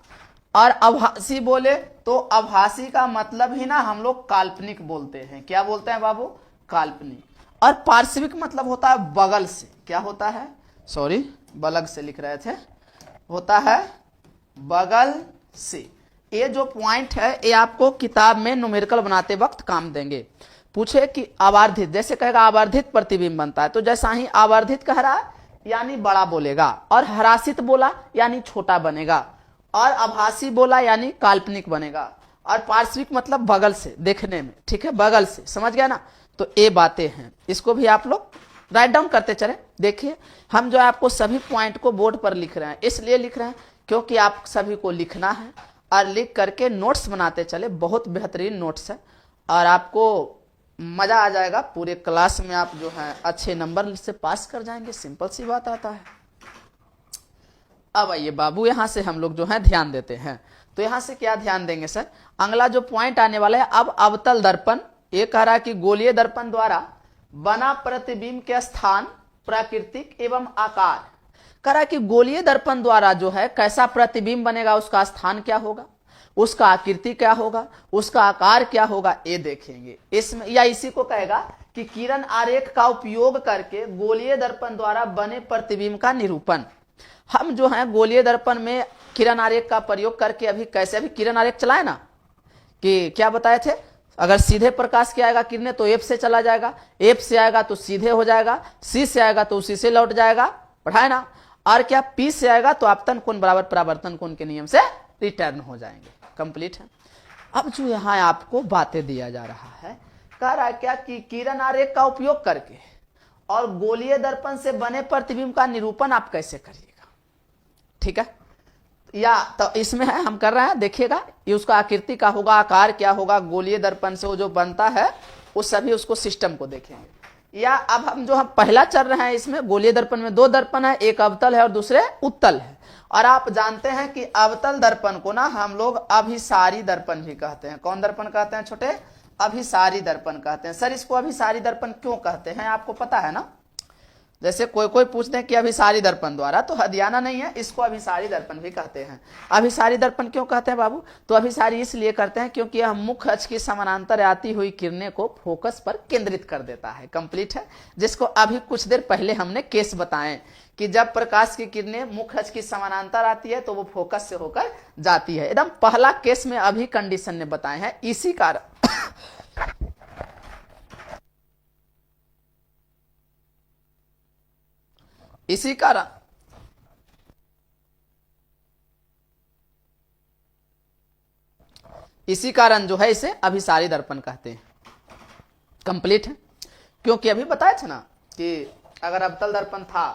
और अभासी बोले तो अभासी का मतलब ही ना हम लोग काल्पनिक बोलते हैं। क्या बोलते हैं बाबू? काल्पनिक। और पार्श्विक मतलब होता है बगल से। क्या होता है? सॉरी, बलग से लिख रहे थे, होता है बगल से। ये जो पॉइंट है ये आपको किताब में न्यूमेरिकल बनाते वक्त काम देंगे। पूछे कि आवर्धित, जैसे कहेगा आवर्धित प्रतिबिंब बनता है, तो जैसा ही आवर्धित कह रहा है यानी बड़ा बोलेगा, और हरासित बोला यानी छोटा बनेगा, और आभासी बोला यानी काल्पनिक बनेगा, और पार्श्विक मतलब बगल से देखने में। ठीक है, बगल से, समझ गया ना? तो ये बातें हैं, इसको भी आप लोग राइट डाउन करते चले। देखिए हम जो है आपको सभी पॉइंट को बोर्ड पर लिख रहे हैं, इसलिए लिख रहे हैं क्योंकि आप सभी को लिखना है और लिख करके नोट्स बनाते चले। बहुत बेहतरीन नोट्स है और आपको मजा आ जाएगा। पूरे क्लास में आप जो है अच्छे नंबर से पास कर जाएंगे। सिंपल सी बात आता है। अब आइए बाबू, यहां से हम लोग जो है ध्यान देते हैं। तो यहां से क्या ध्यान देंगे सर? अगला जो पॉइंट आने वाला है, अब अवतल दर्पण। ये कह रहा है कि गोलीय दर्पण द्वारा बना प्रतिबिंब के स्थान, प्राकृतिक एवं आकार। कह रहा है कि गोलीय दर्पण द्वारा जो है कैसा प्रतिबिंब बनेगा, उसका स्थान क्या होगा, उसका आकृति क्या होगा, उसका आकार क्या होगा, ये देखेंगे इसमें। या इसी को कहेगा कि किरण आरेख का उपयोग करके गोलीय दर्पण द्वारा बने प्रतिबिंब का निरूपण। हम जो है गोलीय दर्पण में किरण आरेख का प्रयोग करके अभी कैसे, अभी किरण आरेख चलाए ना, कि क्या बताए थे, अगर सीधे प्रकाश के आएगा किरणें तो एफ से चला जाएगा, एफ से आएगा तो सीधे हो जाएगा, सी से आएगा तो उसी से लौट जाएगा, पढ़ाए ना। और क्या, पी से आएगा तो आपतन कोण बराबर परावर्तन कोण के नियम से रिटर्न हो जाएंगे। कंप्लीट है। अब जो यहाँ आपको बातें दिया जा रहा है, कह रहा है क्या कि किरण आरेख का उपयोग करके और गोलीय दर्पण से बने प्रतिबिंब का निरूपण आप कैसे करिएगा। ठीक है, या तो इसमें है हम कर रहे हैं, देखिएगा ये उसका आकृति का होगा, आकार क्या होगा, गोलीय दर्पण से वो जो बनता है वो सभी उसको सिस्टम को देखेंगे। या अब हम जो हम पहला चल रहे हैं, इसमें गोलीय दर्पण में दो दर्पण है, एक अवतल है और दूसरे उत्तल है। और आप जानते हैं कि अवतल दर्पण को ना हम लोग अभिसारी दर्पण भी कहते हैं। कौन दर्पण कहते हैं छोटे? अभिसारी दर्पण कहते हैं। सर इसको अभिसारी दर्पण क्यों कहते हैं, आपको पता है ना? जैसे कोई कोई पूछते हैं कि अभिसारी दर्पण द्वारा, तो हदियाना नहीं है, इसको अभिसारी दर्पण भी कहते हैं। अभिसारी दर्पण क्यों कहते हैं बाबू? तो अभिसारी इसलिए करते हैं क्योंकि यह मुख्य अक्ष की समानांतर आती हुई किरणें को फोकस पर केंद्रित कर देता है। कंप्लीट है, जिसको अभी कुछ देर पहले हमने केस बताए कि जब प्रकाश की किरणें मुख्य अक्ष की समानांतर आती है तो वो फोकस से होकर जाती है। एकदम पहला केस में अभी कंडीशन ने बताए हैं। इसी कारण इसी कारण जो है इसे अभिसारी दर्पण कहते हैं। कंप्लीट है, क्योंकि अभी बताया था ना कि अगर अवतल दर्पण था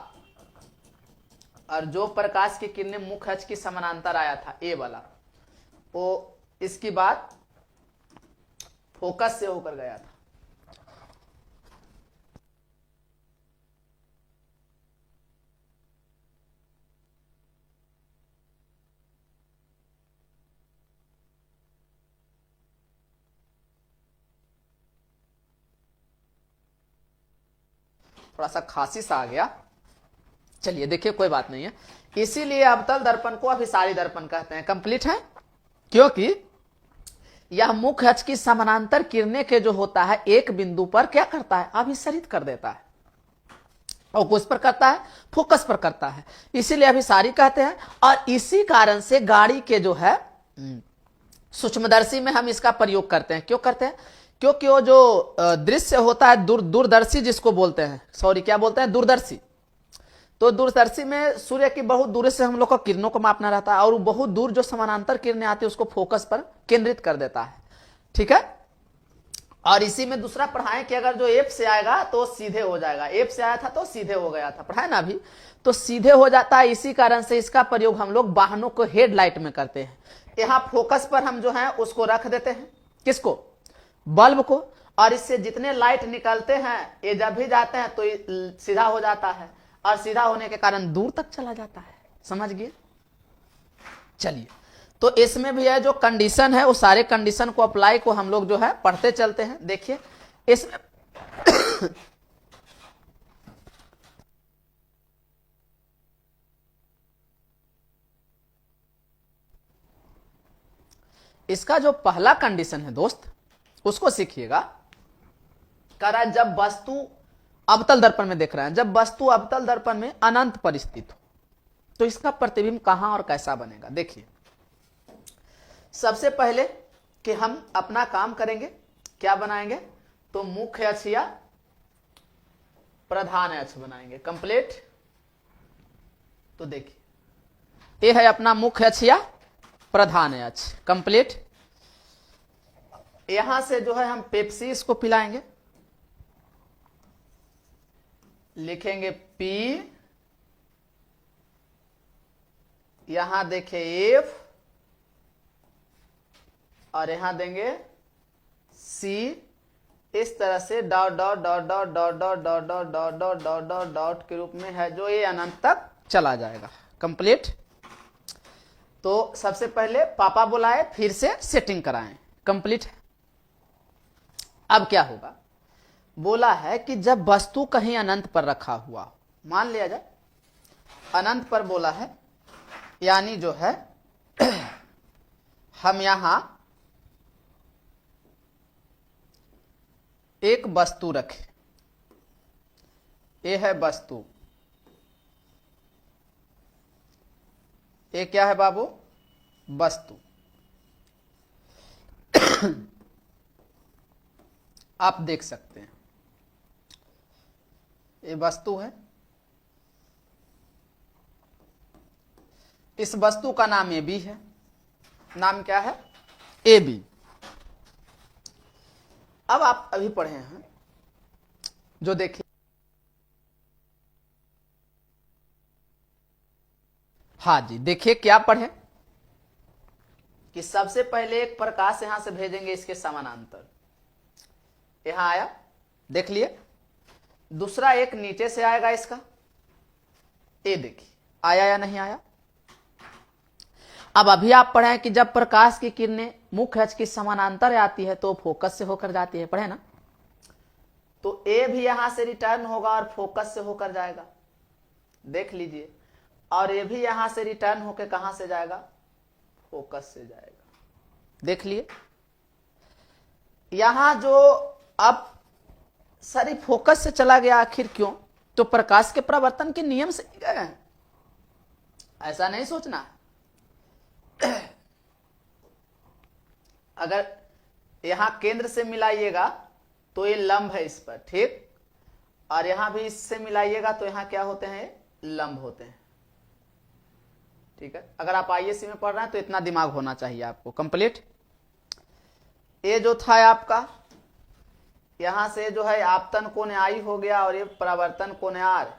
और जो प्रकाश की किरणें मुख्य अक्ष की समानांतर आया था, ए वाला, वो इसकी बात फोकस से होकर गया था। थोड़ा सा खांसी सा आ गया, चलिए देखिए कोई बात नहीं है। इसीलिए अवतल दर्पण को अभिसारी दर्पण कहते हैं। कंप्लीट है, क्योंकि यह मुख्य अक्ष की समानांतर किरणें के जो होता है एक बिंदु पर क्या करता है, अभिसरित कर देता है। और किस पर करता है? फोकस पर करता है, इसीलिए अभिसारी कहते हैं। और इसी कारण से गाड़ी के जो है सूक्ष्मदर्शी में हम इसका प्रयोग करते हैं। क्यों करते हैं? क्योंकि वो जो दृश्य होता है दूरदर्शी जिसको बोलते हैं, सॉरी क्या बोलते हैं, दूरदर्शी। तो दूरदर्शी में सूर्य की बहुत दूर से हम लोग को किरणों को मापना रहता है और बहुत दूर जो समानांतर किरणें आती है उसको फोकस पर केंद्रित कर देता है। ठीक है, और इसी में दूसरा पढ़ाएं कि अगर जो एफ से आएगा तो सीधे हो जाएगा, एफ से आया था तो सीधे हो गया था, पढ़ाए ना अभी, तो सीधे हो जाता है। इसी कारण से इसका प्रयोग हम लोग वाहनों को हेडलाइट में करते हैं। यहाँ फोकस पर हम जो है उसको रख देते हैं, किसको? बल्ब को। और इससे जितने लाइट निकलते हैं ये जब भी जाते हैं तो ये सीधा हो जाता है, और सीधा होने के कारण दूर तक चला जाता है। समझ गए? चलिए, तो इसमें भी है जो कंडीशन है वो सारे कंडीशन को अप्लाई को हम लोग जो है पढ़ते चलते हैं। देखिए इसमें इसका जो पहला कंडीशन है दोस्त उसको सीखिएगा। कह रहा है जब वस्तु अवतल दर्पण में देख रहे हैं, जब वस्तु अवतल दर्पण में अनंत पर स्थित हो तो इसका प्रतिबिंब कहां और कैसा बनेगा। देखिए सबसे पहले कि हम अपना काम करेंगे, क्या बनाएंगे, तो मुख्य अक्ष या प्रधान अक्ष बनाएंगे। कंप्लीट। तो देखिए ये है अपना मुख्य अक्ष या प्रधान अक्ष। कंप्लीट। यहां से जो है हम पेप्सी इसको पिलाएंगे, लिखेंगे पी, यहां देखें एफ, और यहां देंगे सी। इस तरह से dot dot dot dot dot dot dot dot dot dot dot dot dot के रूप में है जो ये अनंत तक चला जाएगा। कंप्लीट। तो सबसे पहले पापा बुलाए, फिर से सेटिंग कराएं। कंप्लीट। अब क्या होगा, बोला है कि जब वस्तु कहीं अनंत पर रखा हुआ हो, मान लिया जाए अनंत पर बोला है, यानी जो है हम यहां एक वस्तु रखें, ये है वस्तु, ये क्या है बाबू, वस्तु। आप देख सकते हैं ये वस्तु है, इस वस्तु का नाम ए बी है। नाम क्या है, ए बी। अब आप अभी पढ़े हैं जो देखिए, हाँ जी देखिए क्या पढ़े कि सबसे पहले एक प्रकाश यहां से भेजेंगे इसके समानांतर, यहां आया, देख लिए। दूसरा एक नीचे से आएगा इसका, ये देखिए आया या नहीं आया। अब अभी आप पढ़े कि जब प्रकाश की किरणें मुख्य अक्ष की समानांतर आती है तो फोकस से होकर जाती है, पढ़े ना। तो ए भी यहां से रिटर्न होगा और फोकस से होकर जाएगा, देख लीजिए। और ये भी यहां से रिटर्न होकर कहां से जाएगा, फोकस से जाएगा, देख लिए। यहां जो अब सारी फोकस से चला गया, आखिर क्यों, तो प्रकाश के परावर्तन के नियम से गए हैं, ऐसा नहीं सोचना। अगर यहां केंद्र से मिलाइएगा तो ये लंब है इस पर, ठीक, और यहां भी इससे मिलाइएगा तो यहां क्या होते हैं, लंब होते हैं, ठीक है। अगर आप आईएससी में पढ़ रहे हैं तो इतना दिमाग होना चाहिए आपको। कंप्लीट। ये जो था आपका, यहां से जो है आपतन कोण आई हो गया और ये परावर्तन कोण आर,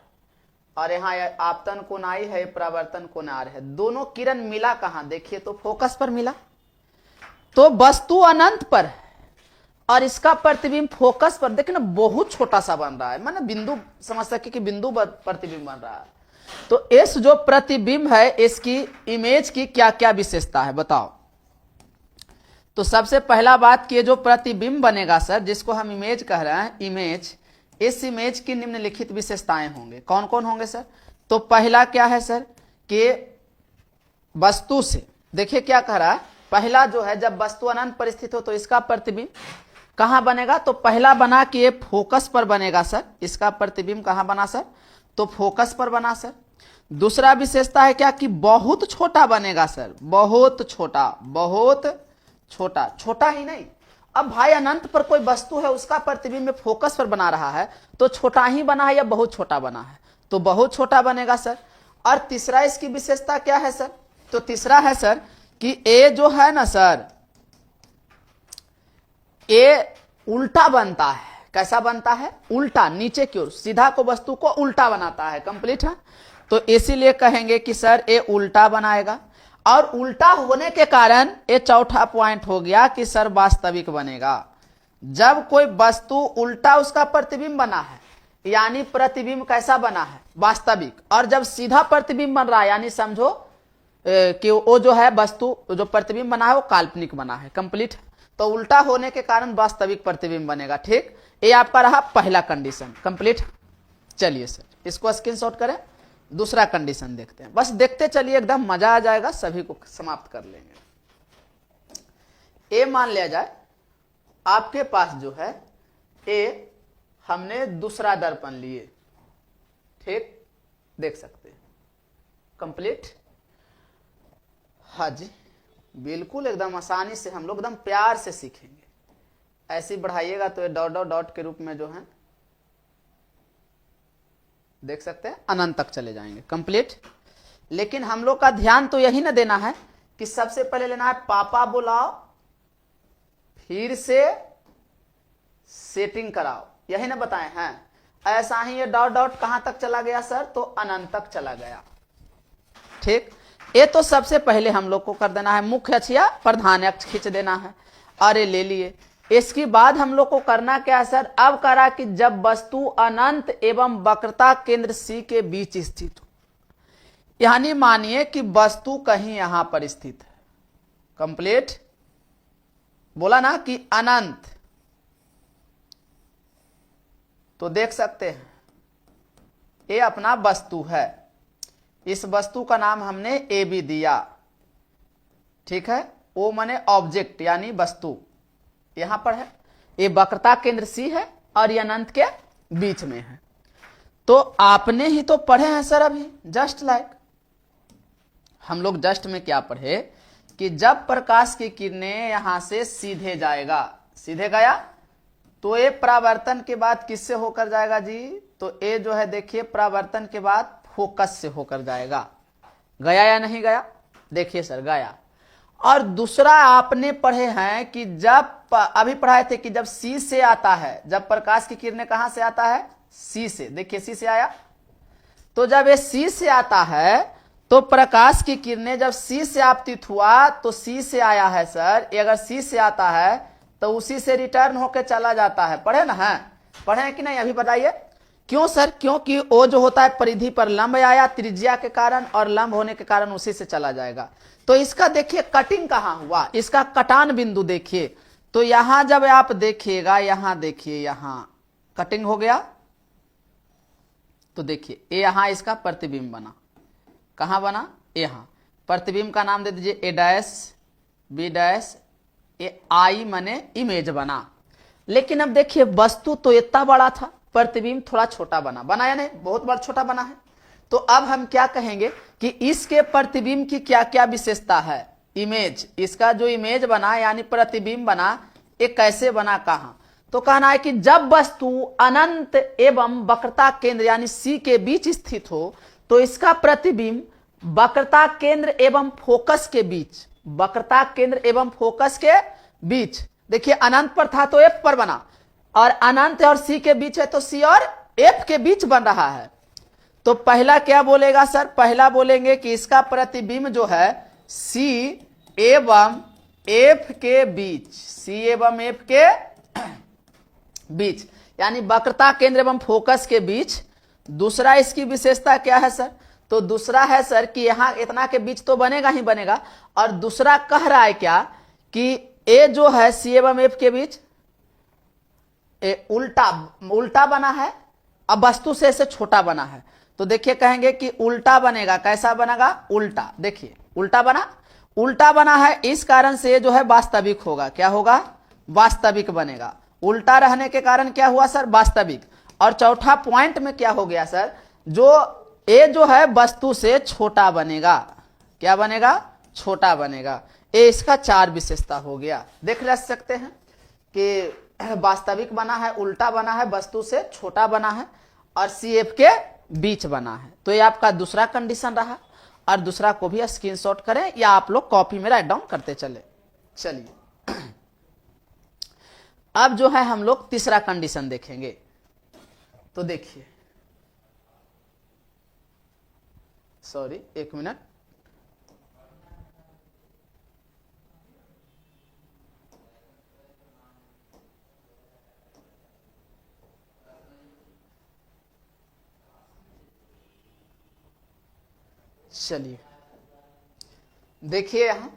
और यहाँ आपतन कोण आई है, परावर्तन कोण आर है। दोनों किरण मिला कहां, देखिए तो फोकस पर मिला, तो वस्तु अनंत पर है और इसका प्रतिबिंब फोकस पर, देखिए ना बहुत छोटा सा बन रहा है, माने बिंदु समझ सके कि बिंदु प्रतिबिंब बन रहा है। तो इस जो प्रतिबिंब है इसकी इमेज की क्या क्या विशेषता है बताओ। तो सबसे पहला बात कि जो प्रतिबिंब बनेगा सर, जिसको हम इमेज कह रहे हैं, इमेज, इस इमेज की निम्नलिखित विशेषताएं होंगे। कौन कौन होंगे सर, तो पहला क्या है सर कि वस्तु से, देखिए क्या कह रहा है, पहला जो है जब वस्तु अनंत पर स्थित हो तो इसका प्रतिबिंब कहां बनेगा, तो पहला बना कि ये फोकस पर बनेगा सर, इसका प्रतिबिंब कहां बना सर, तो फोकस पर बना सर। दूसरा विशेषता है क्या कि बहुत छोटा बनेगा सर, बहुत छोटा, बहुत छोटा, छोटा ही नहीं। अब भाई अनंत पर कोई वस्तु है उसका प्रतिबिंब में फोकस पर बना रहा है तो छोटा ही बना है या बहुत छोटा बना है, तो बहुत छोटा बनेगा सर। और तीसरा इसकी विशेषता क्या है सर, तो तीसरा है सर कि ए जो है ना सर, ए उल्टा बनता है। कैसा बनता है, उल्टा, नीचे की ओर, सीधा को वस्तु को उल्टा बनाता है। कंप्लीट है। तो इसीलिए कहेंगे कि सर ए उल्टा बनाएगा, और उल्टा होने के कारण ये चौथा पॉइंट हो गया कि सर वास्तविक बनेगा। जब कोई वस्तु उल्टा उसका प्रतिबिंब बना है, यानी प्रतिबिंब कैसा बना है, वास्तविक, और जब सीधा प्रतिबिंब बन रहा है, यानी समझो कि वो जो है वस्तु जो प्रतिबिंब बना है वो काल्पनिक बना है, कंप्लीट। तो उल्टा होने के कारण वास्तविक प्रतिबिंब बनेगा। ठीक, ये आपका रहा पहला कंडीशन, कंप्लीट। चलिए सर इसको स्क्रीनशॉट करें, दूसरा कंडीशन देखते हैं। बस देखते चलिए, एकदम मजा आ जाएगा, सभी को समाप्त कर लेंगे। ए मान लिया जाए आपके पास जो है ए, हमने दूसरा दर्पण लिए, ठीक, देख सकते हैं, कंप्लीट। हाँ जी, बिल्कुल एकदम आसानी से हम लोग एकदम प्यार से सीखेंगे। ऐसे बढ़ाइएगा तो ये डॉट डॉट डॉट के रूप में जो है देख सकते हैं अनंत तक चले जाएंगे, कंप्लीट। लेकिन हम लोग का ध्यान तो यही ना देना है कि सबसे पहले लेना है पापा बुलाओ, फिर से सेटिंग कराओ, यही ना बताए हैं। ऐसा ही ये डॉट डॉट कहां तक चला गया सर, तो अनंत तक चला गया। ठीक, ये तो सबसे पहले हम लोग को कर देना है, मुख्य अक्ष या प्रधान अक्ष खींच देना है। अरे ले लिए, इसके बाद हम लोग को करना क्या है सर, अब करा कि जब वस्तु अनंत एवं वक्रता केंद्र सी के बीच स्थित हो, यानी मानिए कि वस्तु कहीं यहां पर स्थित है, कंप्लीट। बोला ना कि अनंत, तो देख सकते हैं ये अपना वस्तु है, इस वस्तु का नाम हमने ए बी दिया, ठीक है। ओ माने ऑब्जेक्ट यानी वस्तु यहां पर है, ये वक्रता केंद्र सी है और ये अनंत के बीच में है। तो आपने ही तो पढ़े हैं सर अभी, जस्ट लाइक हम लोग जस्ट में क्या पढ़े कि जब प्रकाश की किरणें यहां से सीधे जाएगा, सीधे गया तो ये परावर्तन के बाद किससे होकर जाएगा जी, तो ये जो है देखिए परावर्तन के बाद फोकस से होकर जाएगा। गया या नहीं गया, देखिए सर गया। और दूसरा आपने पढ़े हैं कि जब अभी पढ़ाए थे कि जब सी से आता है, जब प्रकाश की किरणें कहां से आता है, सी से, देखिए सी से आया, तो जब ये सी से आता है तो प्रकाश की किरणें जब सी से आपतित हुआ तो सी से आया है सर, ये अगर सी से आता है तो उसी से रिटर्न होकर चला जाता है, पढ़े ना है, पढ़े हैं कि नहीं अभी बताइए। क्यों सर, क्योंकि वो जो होता है परिधि पर लंब आया त्रिज्या के कारण, और लंब होने के कारण उसी से चला जाएगा। तो इसका देखिए कटिंग कहां हुआ, इसका कटान बिंदु देखिए, तो यहां जब आप देखिएगा, यहां देखिए यहां कटिंग हो गया, तो देखिए ये यहां इसका प्रतिबिंब बना, कहां बना, यहां। प्रतिबिंब का नाम दे दीजिए ए डैश बी डैश, ये आई माने इमेज बना। लेकिन अब देखिए वस्तु तो इतना बड़ा था, प्रतिबिंब थोड़ा छोटा बना, बना या नहीं, बहुत बड़ा छोटा बना है। तो अब हम क्या कहेंगे कि इसके प्रतिबिंब की क्या क्या विशेषता है, इमेज, इसका जो इमेज बना यानी प्रतिबिंब बना, ये कैसे बना, कहां, तो कहना है कि जब वस्तु अनंत एवं वक्रता केंद्र यानी सी के बीच स्थित हो तो इसका प्रतिबिंब वक्रता केंद्र एवं फोकस के बीच, वक्रता केंद्र एवं फोकस के बीच, देखिए अनंत पर था तो एफ पर बना, और अनंत और सी के बीच है तो सी और एफ के बीच बन रहा है। तो पहला क्या बोलेगा सर, पहला बोलेंगे कि इसका प्रतिबिंब जो है सी एवं एफ के बीच, सी एवं एफ के बीच यानी वक्रता केंद्र एवं फोकस के बीच। दूसरा इसकी विशेषता क्या है सर, तो दूसरा है सर कि यहां इतना के बीच तो बनेगा ही बनेगा, और दूसरा कह रहा है क्या कि ए जो है सी एवं एफ के बीच उल्टा उल्टा बना है, अब वस्तु से इसे छोटा बना है, तो देखिए कहेंगे कि उल्टा बनेगा, कैसा बनेगा, उल्टा, देखिए उल्टा बना, उल्टा बना है, इस कारण से जो है वास्तविक होगा, क्या होगा, वास्तविक बनेगा। उल्टा रहने के कारण क्या हुआ सर, वास्तविक। और चौथा पॉइंट में क्या हो गया सर, जो ए जो है वस्तु से छोटा बनेगा, क्या बनेगा, छोटा बनेगा। ये इसका चार विशेषता हो गया, देख ले सकते हैं कि वास्तविक बना है, उल्टा बना है, वस्तु से छोटा बना है, और सी एफ के बीच बना है। तो ये आपका दूसरा कंडीशन रहा, और दूसरा को भी स्क्रीनशॉट करें या आप लोग कॉपी में राइट डाउन करते चले। चलिए अब जो है हम लोग तीसरा कंडीशन देखेंगे। तो देखिए, सॉरी एक मिनट, चलिए देखिए यहां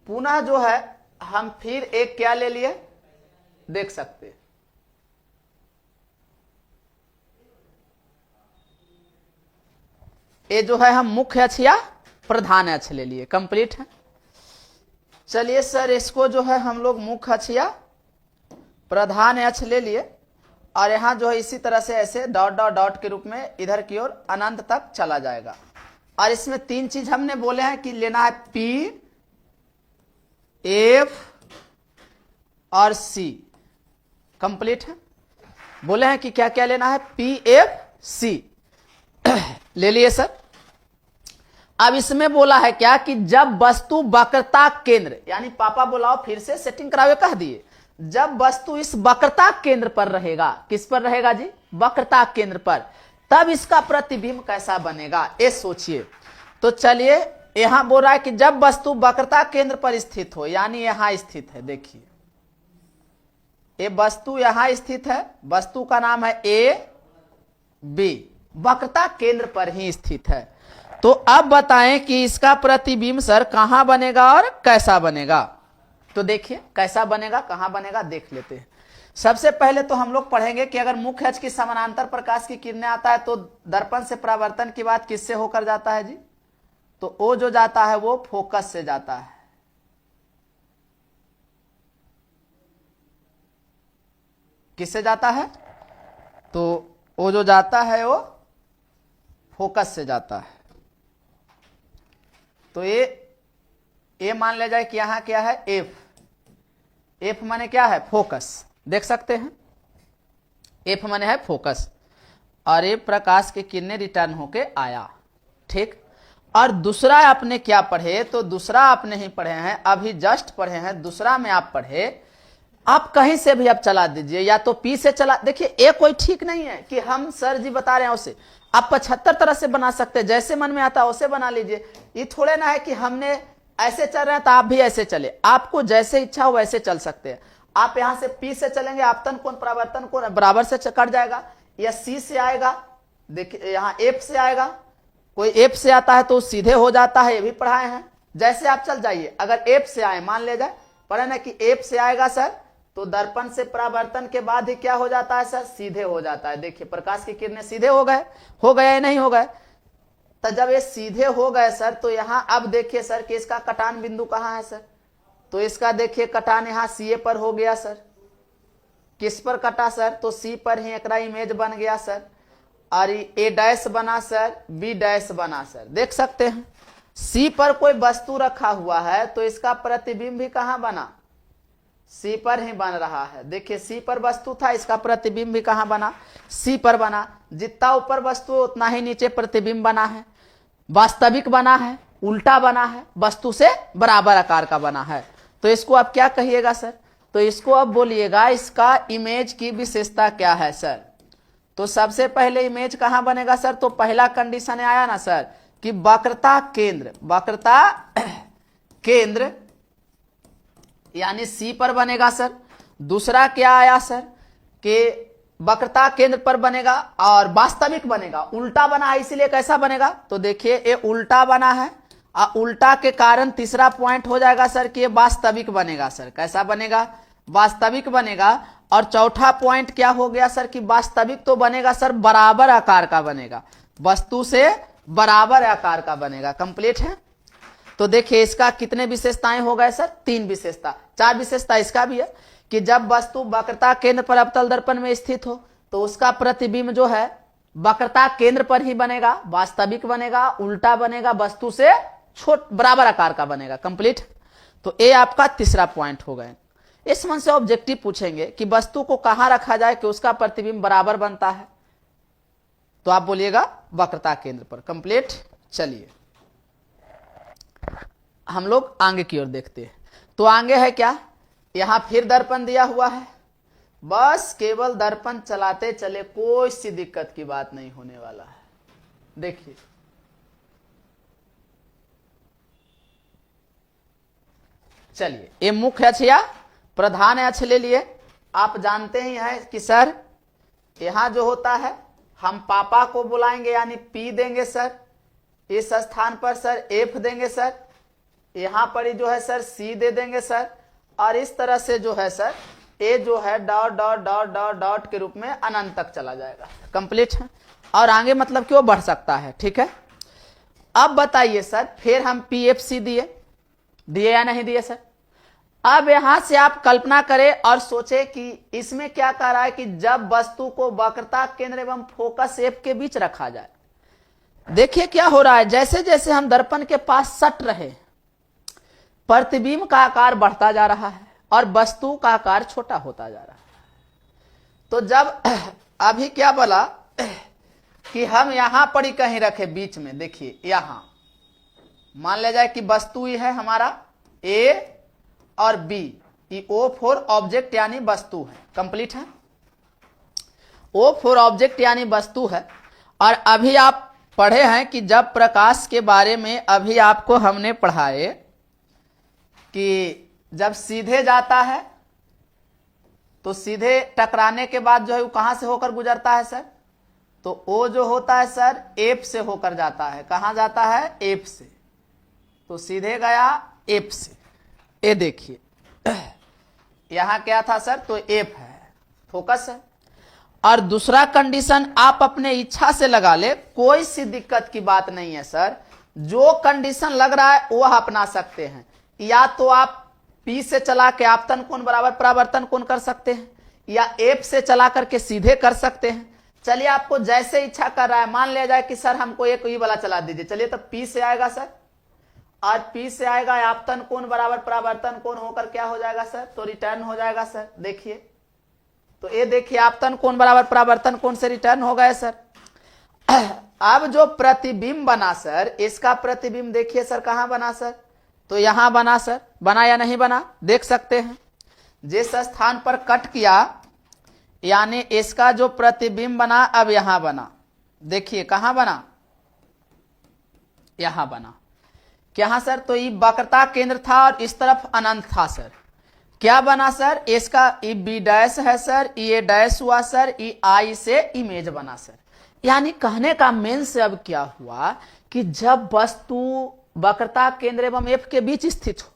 पुनः जो है हम फिर एक क्या ले लिए देख सकते हैं। ये जो है हम मुख्य अक्ष या प्रधान अक्ष ले लिए, कंप्लीट है। चलिए सर इसको जो है हम लोग मुख्य अक्ष या प्रधान अक्ष ले लिए और यहां जो है इसी तरह से ऐसे डॉट डॉट डॉट के रूप में इधर की ओर अनंत तक चला जाएगा। और इसमें तीन चीज हमने बोले हैं कि लेना है पी, एफ और सी, कंप्लीट है। बोले हैं कि क्या क्या लेना है, पी एफ सी ले लिए सर। अब इसमें बोला है क्या कि जब वस्तु वक्रता केंद्र, यानी पापा बुलाओ फिर से सेटिंग करावे कह दिए, जब वस्तु इस वक्रता केंद्र पर रहेगा, किस पर रहेगा जी, वक्रता केंद्र पर, तब इसका प्रतिबिंब कैसा बनेगा ये सोचिए। तो चलिए यहां बोल रहा है कि जब वस्तु वक्रता केंद्र पर स्थित हो, यानी यहां स्थित है, देखिए ये वस्तु यहां स्थित है, वस्तु का नाम है ए बी, वक्रता केंद्र पर ही स्थित है। तो अब बताएं कि इसका प्रतिबिंब सर कहां बनेगा और कैसा बनेगा। तो देखिए कैसा बनेगा कहां बनेगा देख लेते हैं। सबसे पहले तो हम लोग पढ़ेंगे कि अगर मुख्य अक्ष की समानांतर प्रकाश की किरणें आता है तो दर्पण से परावर्तन की बात किससे होकर जाता है जी, तो वो जो जाता है वो फोकस से जाता है। किससे जाता है, तो वो जो जाता है वो फोकस से जाता है। तो ये मान ले जाए कि यहां क्या है एफ, एफ माने क्या है फोकस, देख सकते हैं एफ माने है फोकस, और ये प्रकाश की किरणें रिटर्न होके आया, ठीक। और दूसरा आपने क्या पढ़े, तो दूसरा आपने ही पढ़े हैं, अभी जस्ट पढ़े हैं, दूसरा में आप पढ़े, आप कहीं से भी आप चला दीजिए, या तो पी से चला, देखिए ये कोई ठीक नहीं है कि हम सर जी बता रहे हैं उसे, आप 75 तरह से बना सकते हैं, जैसे मन में आता है वैसे बना लीजिए। ये थोड़े ना है कि हमने ऐसे चल रहे हैं तो आप भी ऐसे चले, आपको जैसे इच्छा हो वैसे चल सकते हैं। आप यहां से पी से चलेंगे, आपतन कोण परावर्तन कोण बराबर से कट जाएगा, या सी से आएगा, देखिए यहाँ एफ से आएगा, कोई एफ से आता है तो सीधे हो जाता है, ये भी पढ़ाए हैं। जैसे आप चल जाइए, अगर एफ से आए, मान ले जाए पढ़े ना कि एफ से आएगा सर, तो दर्पण से परावर्तन के बाद ही क्या हो जाता है सर, सीधे हो जाता है। देखिए प्रकाश की किरणें सीधे हो गए या नहीं हो गए, तो जब ये सीधे हो गए सर, तो यहां अब देखिए सर कि इसका कटान बिंदु कहां है सर, तो इसका देखिए कटान यहां सी पर हो गया सर। किस पर कटा सर, तो सी पर ही एक इमेज बन गया सर, और ए डैश बना सर, बी डैश बना सर, देख सकते हैं। सी पर कोई वस्तु रखा हुआ है तो इसका प्रतिबिंब भी कहां बना, सी पर ही बन रहा है। देखिए सी पर वस्तु था, इसका प्रतिबिंब भी कहां बना, सी पर बना। जितना ऊपर वस्तु उतना ही नीचे प्रतिबिंब बना है, वास्तविक बना है, उल्टा बना है, वस्तु से बराबर आकार का बना है। तो इसको आप क्या कहिएगा सर, तो इसको अब बोलिएगा इसका इमेज की विशेषता क्या है सर। तो सबसे पहले इमेज कहां बनेगा सर, तो पहला कंडीशन आया ना सर कि वक्रता केंद्र, वक्रता केंद्र यानी सी पर बनेगा सर। दूसरा क्या आया सर कि वक्रता केंद्र पर बनेगा और वास्तविक बनेगा, उल्टा बना है इसीलिए कैसा बनेगा, तो देखिए ये उल्टा बना है, और उल्टा के कारण तीसरा पॉइंट हो जाएगा सर कि ये वास्तविक बनेगा सर। कैसा बनेगा, वास्तविक बनेगा। और चौथा पॉइंट क्या हो गया सर कि वास्तविक तो बनेगा सर, बराबर आकार का बनेगा, वस्तु से बराबर आकार का बनेगा, कंप्लीट है। तो देखिए इसका कितने विशेषताएं हो गए सर, 3 विशेषता, 4 विशेषता इसका भी है कि जब वस्तु वक्रता केंद्र पर अवतल दर्पण में स्थित हो तो उसका प्रतिबिंब जो है वक्रता केंद्र पर ही बनेगा, वास्तविक बनेगा, उल्टा बनेगा, वस्तु से बराबर आकार का बनेगा, कंप्लीट। तो ये आपका तीसरा पॉइंट हो गए। इस मन से ऑब्जेक्टिव पूछेंगे कि वस्तु को कहां रखा जाए कि उसका प्रतिबिंब बराबर बनता है, तो आप बोलिएगा वक्रता केंद्र पर, कंप्लीट। चलिए हम लोग आगे की ओर देखते हैं। तो आगे है क्या, यहां फिर दर्पण दिया हुआ है, बस केवल दर्पण चलाते चले, कोई सी दिक्कत की बात नहीं होने वाला है। देखिए चलिए ये मुख्य अक्ष या प्रधान अक्ष ले लिए। आप जानते ही हैं कि सर यहां जो होता है हम पापा को बुलाएंगे यानी पी देंगे सर, इस स्थान पर सर F देंगे सर, यहां पर ही जो है सर C दे देंगे सर, और इस तरह से जो है सर A जो है dot dot dot dot dot के रूप में अनंत तक चला जाएगा। कंप्लीट है, और आगे मतलब क्यों बढ़ सकता है। ठीक है, अब बताइए सर, फिर हम PFC दिए या नहीं दिए सर। अब यहां से आप कल्पना करें और सोचें कि इसमें क्या कह रहा है कि जब वस्तु को वक्रता केंद्र एवं फोकस F के बीच रखा जाए, देखिए क्या हो रहा है, जैसे जैसे हम दर्पण के पास सट रहे, प्रतिबिंब का आकार बढ़ता जा रहा है और वस्तु का आकार छोटा होता जा रहा है। तो जब अभी क्या बोला कि हम यहां पर ही कहीं रखे बीच में, देखिए यहां मान लिया जाए कि वस्तु ही है हमारा A और B, ये O फॉर ऑब्जेक्ट यानी वस्तु है। कंप्लीट है, O फॉर ऑब्जेक्ट यानी वस्तु है। और अभी आप पढ़े हैं कि जब प्रकाश के बारे में अभी आपको हमने पढ़ाए कि जब सीधे जाता है तो सीधे टकराने के बाद जो है वो कहां से होकर गुजरता है सर, तो O जो होता है सर F से होकर जाता है। कहां जाता है, F से, तो सीधे गया F से। ये देखिए यहां क्या था सर, तो F है, फोकस है। और दूसरा कंडीशन आप अपने इच्छा से लगा ले, कोई सी दिक्कत की बात नहीं है सर, जो कंडीशन लग रहा है वह अपना सकते हैं। या तो आप P से चला के आपतन कोण बराबर परावर्तन कोण कर सकते हैं, या F से चला करके सीधे कर सकते हैं। चलिए आपको जैसे इच्छा कर रहा है, मान लिया जाए कि सर हमको एक ही वाला चला दीजिए, चलिए तो P से आएगा सर, और P से आएगा आपतन कोण बराबर परावर्तन कोण होकर क्या हो जाएगा सर, तो रिटर्न हो जाएगा सर। देखिए तो ये देखिए आपतन कोण बराबर परावर्तन कोण से रिटर्न हो गए सर। अब जो प्रतिबिंब बना सर, इसका प्रतिबिंब देखिए सर कहां बना सर, तो यहां बना सर। बना या नहीं बना, देख सकते हैं। जिस स्थान पर कट किया यानी इसका जो प्रतिबिंब बना अब यहां बना, देखिए कहां बना, यहां बना। क्या सर, तो ये वक्रता केंद्र था और इस तरफ अनंत था सर। क्या बना सर, इसका ई बी डैश है सर, ये डैश हुआ सर, ई आई से इमेज बना सर। यानी कहने का मेन से अब क्या हुआ कि जब वस्तु वक्रता केंद्र एवं F के बीच स्थित हो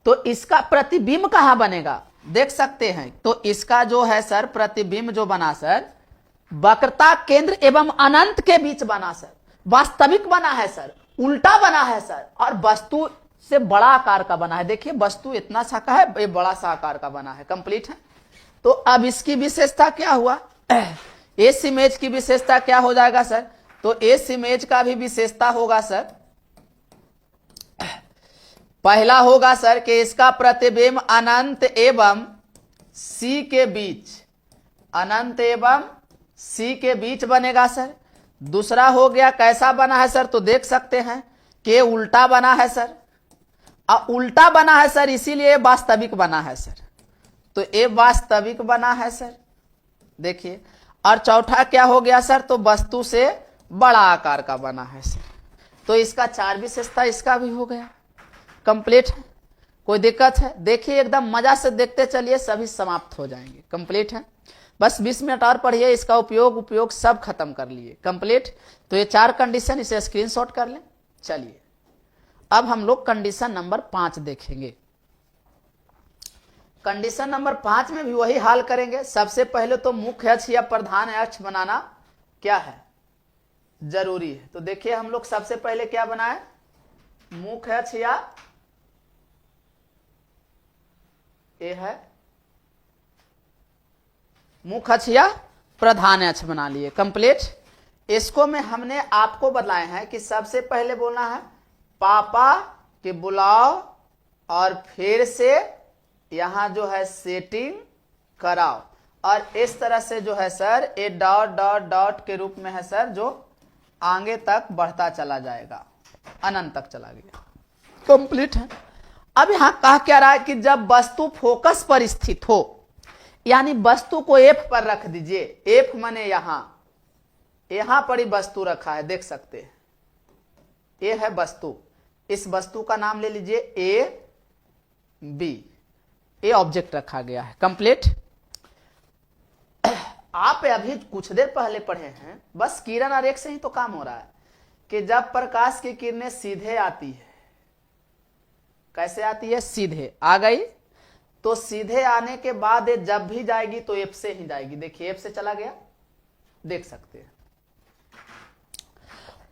तो इसका प्रतिबिंब कहां बनेगा, देख सकते हैं। तो इसका जो है सर प्रतिबिंब जो बना सर वक्रता केंद्र एवं अनंत के बीच बना सर, वास्तविक बना है सर, उल्टा बना है सर, और वस्तु से बड़ा आकार का बना है। देखिए वस्तु इतना सा का है, ये बड़ा सा आकार का बना है। कंप्लीट है, तो अब इसकी विशेषता क्या हुआ, इस इमेज की विशेषता क्या हो जाएगा सर, तो इस इमेज का भी विशेषता होगा सर, पहला होगा सर कि इसका प्रतिबिंब अनंत एवं C के बीच, अनंत एवं C के बीच बनेगा सर। दूसरा हो गया कैसा बना है सर, तो देख सकते हैं कि उल्टा बना है सर, उल्टा बना है सर, इसीलिए वास्तविक बना है सर। तो ये वास्तविक बना है सर, देखिए। और चौथा क्या हो गया सर, तो वस्तु से बड़ा आकार का बना है सर। तो इसका चार विशेषता इसका भी हो गया। कंप्लीट है, कोई दिक्कत है, देखिए एकदम मजा से देखते चलिए, सभी समाप्त हो जाएंगे। कंप्लीट है, बस 20 मिनट और पढ़िए, इसका उपयोग सब खत्म कर लिए। कंप्लीट, तो ये चार कंडीशन, इसे स्क्रीनशॉट कर लें। चलिए अब हम लोग कंडीशन नंबर 5 देखेंगे। कंडीशन नंबर 5 में भी वही हाल करेंगे। सबसे पहले तो मुख्य अक्ष या प्रधान अक्ष बनाना क्या है, जरूरी है। तो देखिए हम लोग सबसे पहले क्या बनाए, मुख्य अक्ष या ये है मुख्य अक्ष या प्रधान अक्ष बना लिए। कंप्लीट, इसको में हमने आपको बताए हैं कि सबसे पहले बोलना है पापा के बुलाओ और फिर से यहां जो है सेटिंग कराओ, और इस तरह से जो है सर ये डॉट डॉट डॉट के रूप में है सर, जो आगे तक बढ़ता चला जाएगा, अनंत तक चला गया। कंप्लीट है। अब यहां कहा क्या रहा है कि जब वस्तु फोकस पर स्थित हो, यानी वस्तु को F पर रख दीजिए। F माने यहां पर ही वस्तु रखा है, देख सकते हैं, ये है वस्तु। इस वस्तु का नाम ले लीजिए A B, ये ऑब्जेक्ट रखा गया है। कंप्लीट। आप अभी कुछ देर पहले पढ़े हैं, बस किरण और एक से ही तो काम हो रहा है कि जब प्रकाश की किरणें सीधे आती है, कैसे आती है, सीधे आ गई, तो सीधे आने के बाद ये जब भी जाएगी तो एफ से ही जाएगी। देखिए एफ से चला गया, देख सकते हैं।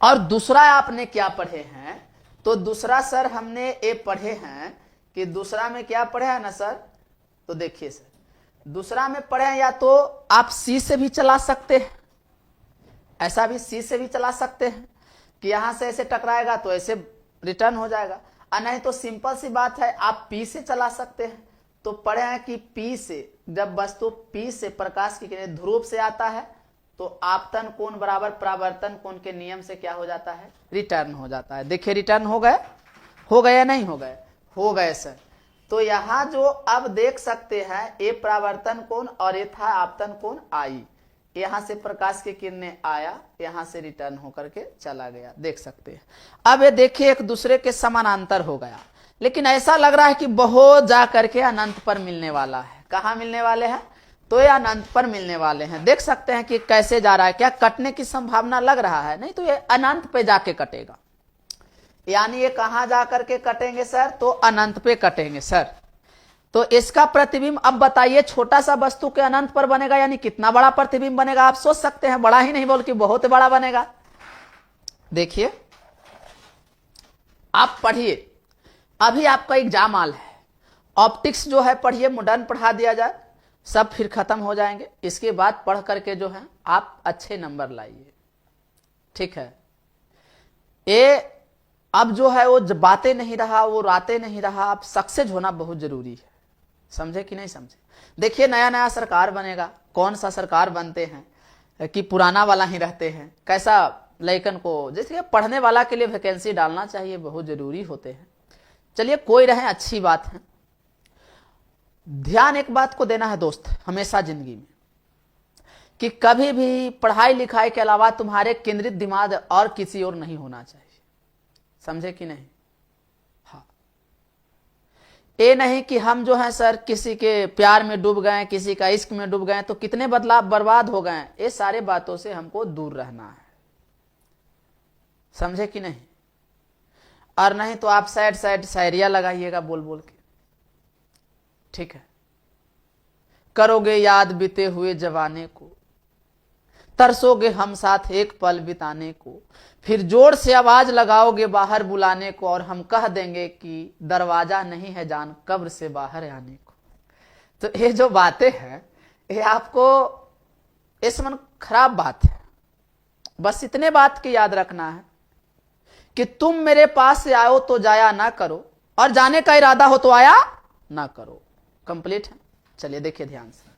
और दूसरा आपने क्या पढ़े हैं, तो दूसरा सर हमने ये पढ़े हैं कि दूसरा में क्या पढ़े हैं ना सर, तो देखिए सर दूसरा में पढ़े हैं, या तो आप सी से भी चला सकते हैं, ऐसा भी सी से भी चला सकते हैं कि यहां से ऐसे टकराएगा तो ऐसे रिटर्न हो जाएगा, और नहीं तो सिंपल सी बात है आप पी से चला सकते हैं। तो पढ़े हैं कि पी से, जब वस्तु पी से प्रकाश की किरण ध्रुव से आता है तो आपतन कोण बराबर परावर्तन कोण के नियम से क्या हो जाता है, रिटर्न हो जाता है। देखिए रिटर्न हो गए या नहीं हो गए, हो गए सर। तो यहां जो अब देख सकते हैं ए परावर्तन कोण और ये था आपतन कोण आई, यहां से प्रकाश की किरणें आया, यहां से रिटर्न होकर के चला गया, देख सकते हैं। अब ये देखिए एक दूसरे के समानांतर हो गया, लेकिन ऐसा लग रहा है कि बहुत जा करके अनंत पर मिलने वाला है। कहां मिलने वाले हैं, तो ये अनंत पर मिलने वाले हैं। देख सकते हैं कि कैसे जा रहा है, क्या कटने की संभावना लग रहा है, नहीं तो ये अनंत पे जाके कटेगा। यानी ये कहां जाकर के कटेंगे सर, तो अनंत पे कटेंगे सर। तो इसका प्रतिबिंब अब बताइए छोटा सा वस्तु के अनंत पर बनेगा, यानी कितना बड़ा प्रतिबिंब बनेगा, आप सोच सकते हैं, बड़ा ही नहीं बोल के बहुत बड़ा बनेगा। देखिए आप पढ़िए, अभी आपका एग्जाम आल है, ऑप्टिक्स जो है पढ़िए, मॉडर्न पढ़ा दिया जाए, सब फिर खत्म हो जाएंगे। इसके बाद पढ़ करके जो है आप अच्छे नंबर लाइए, ठीक है। ये अब जो है वो बातें नहीं रहा, वो रातें नहीं रहा, आप सक्सेस होना बहुत जरूरी है, समझे कि नहीं समझे। देखिए नया नया सरकार बनेगा, कौन सा सरकार बनते हैं कि पुराना वाला ही रहते हैं, कैसा लड़कन को, जैसे पढ़ने वाला के लिए वैकेंसी डालना चाहिए, बहुत जरूरी होते हैं। चलिए कोई रहे, अच्छी बात है। ध्यान एक बात को देना है दोस्त हमेशा जिंदगी में, कि कभी भी पढ़ाई लिखाई के अलावा तुम्हारे केंद्रित दिमाग और किसी और नहीं होना चाहिए, समझे कि नहीं। हाँ, ये नहीं कि हम जो है सर किसी के प्यार में डूब गए, किसी का इश्क में डूब गए तो कितने बदलाव बर्बाद हो गए, ये सारे बातों से हमको दूर रहना है, समझे कि नहीं। और नहीं तो आप साइड साइड शायरिया लगाइएगा बोल बोल के, ठीक है। करोगे याद बीते हुए जवाने को, तरसोगे हम साथ एक पल बिताने को, फिर जोर से आवाज लगाओगे बाहर बुलाने को, और हम कह देंगे कि दरवाजा नहीं है जान कब्र से बाहर आने को। तो ये जो बातें हैं ये आपको इस मन खराब बात है, बस इतने बात की याद रखना है कि तुम मेरे पास से आओ तो जाया ना करो, और जाने का इरादा हो तो आया ना करो। कंप्लीट है। चलिए देखिए ध्यान से,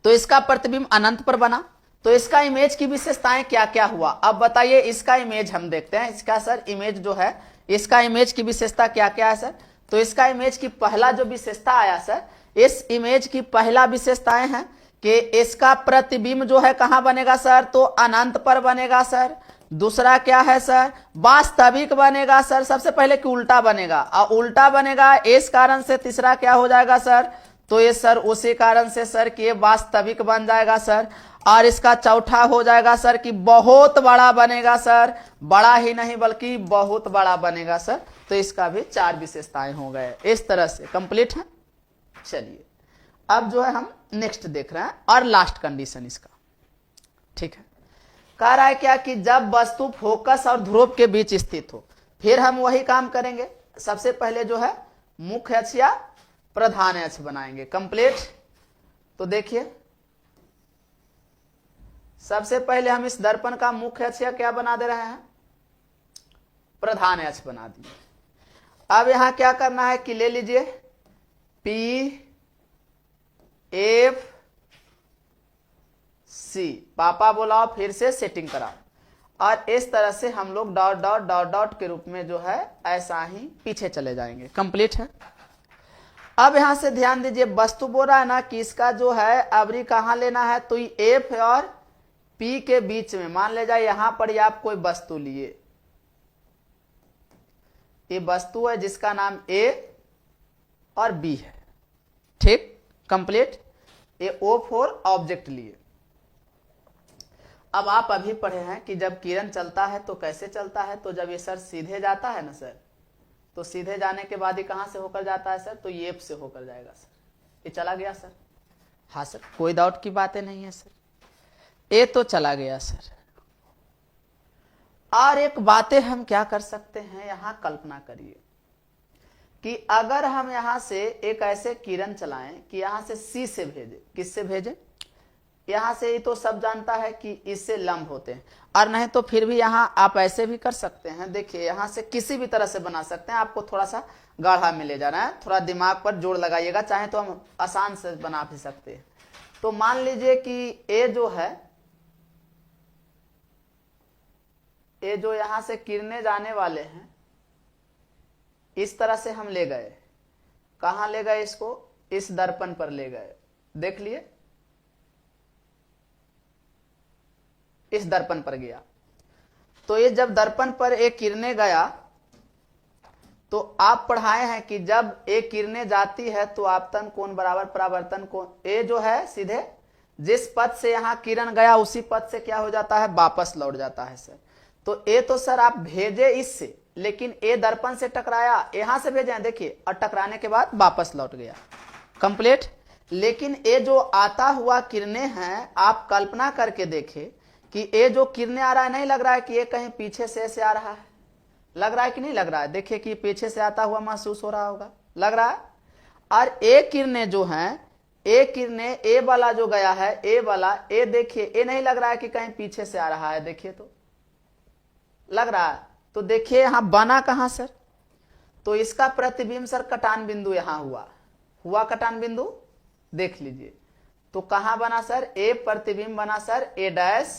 तो इसका प्रतिबिंब अनंत पर बना, तो इसका इमेज की विशेषताएं क्या क्या हुआ, अब बताइए। इसका इमेज हम देखते हैं, इसका सर इमेज जो है, इसका इमेज की विशेषता क्या क्या है सर। तो इसका इमेज की पहला जो विशेषता आया सर, इस इमेज की पहला विशेषताएं हैं कि इसका प्रतिबिंब जो है कहां बनेगा सर, तो अनंत पर बनेगा सर। दूसरा क्या है सर, वास्तविक बनेगा सर, सबसे पहले कि उल्टा बनेगा, और उल्टा बनेगा इस कारण से तीसरा क्या हो जाएगा सर, तो ये सर उसी कारण से सर कि ये वास्तविक बन जाएगा सर। और इसका चौथा हो जाएगा सर कि बहुत बड़ा बनेगा सर, बड़ा ही नहीं बल्कि बहुत बड़ा बनेगा सर। तो इसका भी 4 विशेषताएं हो गए, इस तरह से कंप्लीट है। चलिए अब जो है हम नेक्स्ट देख रहे हैं, और लास्ट कंडीशन इसका, ठीक है। कह रहा है क्या कि जब वस्तु फोकस और ध्रुव के बीच स्थित हो, फिर हम वही काम करेंगे। सबसे पहले जो है मुख्य अक्ष या प्रधान अक्ष बनाएंगे, कंप्लीट। तो देखिए सबसे पहले हम इस दर्पण का मुख्य अक्ष क्या बना दे रहे हैं, प्रधान अक्ष बना दिए। अब यहां क्या करना है कि ले लीजिए पी एफ सी, पापा बुलाओ, फिर से सेटिंग कराओ, और इस तरह से हम लोग डॉट डॉट डॉट डॉट के रूप में जो है ऐसा ही पीछे चले जाएंगे, कंप्लीट है। अब यहां से ध्यान दीजिए, वस्तु बोल रहा है ना कि इसका जो है अवरी कहां लेना है, तो एफ और पी के बीच में, मान ले जाए यहां पर आप कोई वस्तु लिए, ये वस्तु है जिसका नाम ए और बी है, ठीक, कंप्लीट। ये ओ फॉर ऑब्जेक्ट लिए। अब आप अभी पढ़े हैं कि जब किरण चलता है तो कैसे चलता है, तो जब ये सर सीधे जाता है ना सर, तो सीधे जाने के बाद ये कहां से होकर जाता है सर, तो ये से होकर जाएगा सर, ये चला गया सर। हाँ सर, कोई डाउट की बातें नहीं है सर, ये तो चला गया सर। और एक बातें हम क्या कर सकते हैं, यहां कल्पना करिए कि अगर हम यहां से एक ऐसे किरण चलाएं कि यहां से सी से भेजे, किससे भेजे, यहां से ही तो सब जानता है कि इससे लंब होते हैं, और नहीं तो फिर भी यहां आप ऐसे भी कर सकते हैं। देखिए यहां से किसी भी तरह से बना सकते हैं, आपको थोड़ा सा गाढ़ा में ले जाना है, थोड़ा दिमाग पर जोर लगाइएगा, चाहे तो हम आसान से बना भी सकते हैं। तो मान लीजिए कि ए जो है, ये जो यहां से किरणें जाने वाले हैं, इस तरह से हम ले गए, कहां ले गए इसको, इस दर्पण पर ले गए, देख लिए, इस दर्पण पर गया। तो ये जब दर्पण पर एक किरणें गया, तो आप पढ़ाए हैं कि जब एक किरणें जाती है तो आपतन कोण बराबर परावर्तन कोण, ये जो है सीधे जिस पथ से यहां किरण गया उसी पथ से क्या हो जाता है, वापस लौट जाता है सर। तो ये तो सर आप भेजे इससे, लेकिन ये दर्पण से टकराया, यहां से भेजे, देखिए, और टकराने के बाद वापस लौट गया, कंप्लीट। लेकिन ये जो आता हुआ किरणें हैं, आप कल्पना करके देखें कि ये जो किरणें आ रहा है, नहीं लग रहा है कि ये कहीं पीछे से ऐसे आ रहा है, लग रहा है कि नहीं लग रहा है, देखिए कि पीछे से आता हुआ महसूस हो रहा होगा, लग रहा है। और ये किरणें जो हैं, ए किरणें, ए वाला जो गया है, ए वाला, ए देखिए, ये नहीं लग रहा है कि कहीं पीछे से आ रहा है, देखिए तो लग रहा है। तो देखिए यहां बना कहां सर, तो इसका प्रतिबिंब सर कटान बिंदु यहां हुआ कटान बिंदु, देख लीजिए। तो कहां बना सर, ए प्रतिबिंब बना सर, ए डैश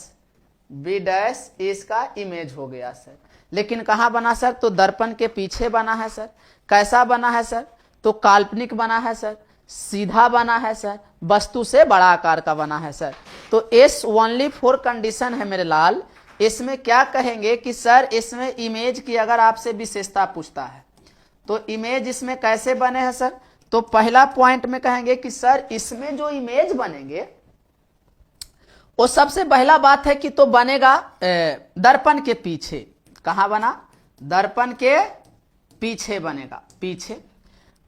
बी डैश, इसका इमेज हो गया सर। लेकिन कहां बना सर, तो दर्पण के पीछे बना है सर। कैसा बना है सर, तो काल्पनिक बना है सर, सीधा बना है सर, वस्तु से बड़ा आकार का बना है सर। तो एस ओनली फॉर कंडीशन है मेरे लाल, इसमें क्या कहेंगे कि सर इसमें इमेज की अगर आपसे विशेषता पूछता है तो इमेज इसमें कैसे बने हैं सर, तो पहला पॉइंट में कहेंगे कि सर इसमें जो इमेज बनेंगे वो सबसे पहला बात है कि तो बनेगा दर्पण के पीछे। कहां बना, दर्पण के पीछे बनेगा, पीछे।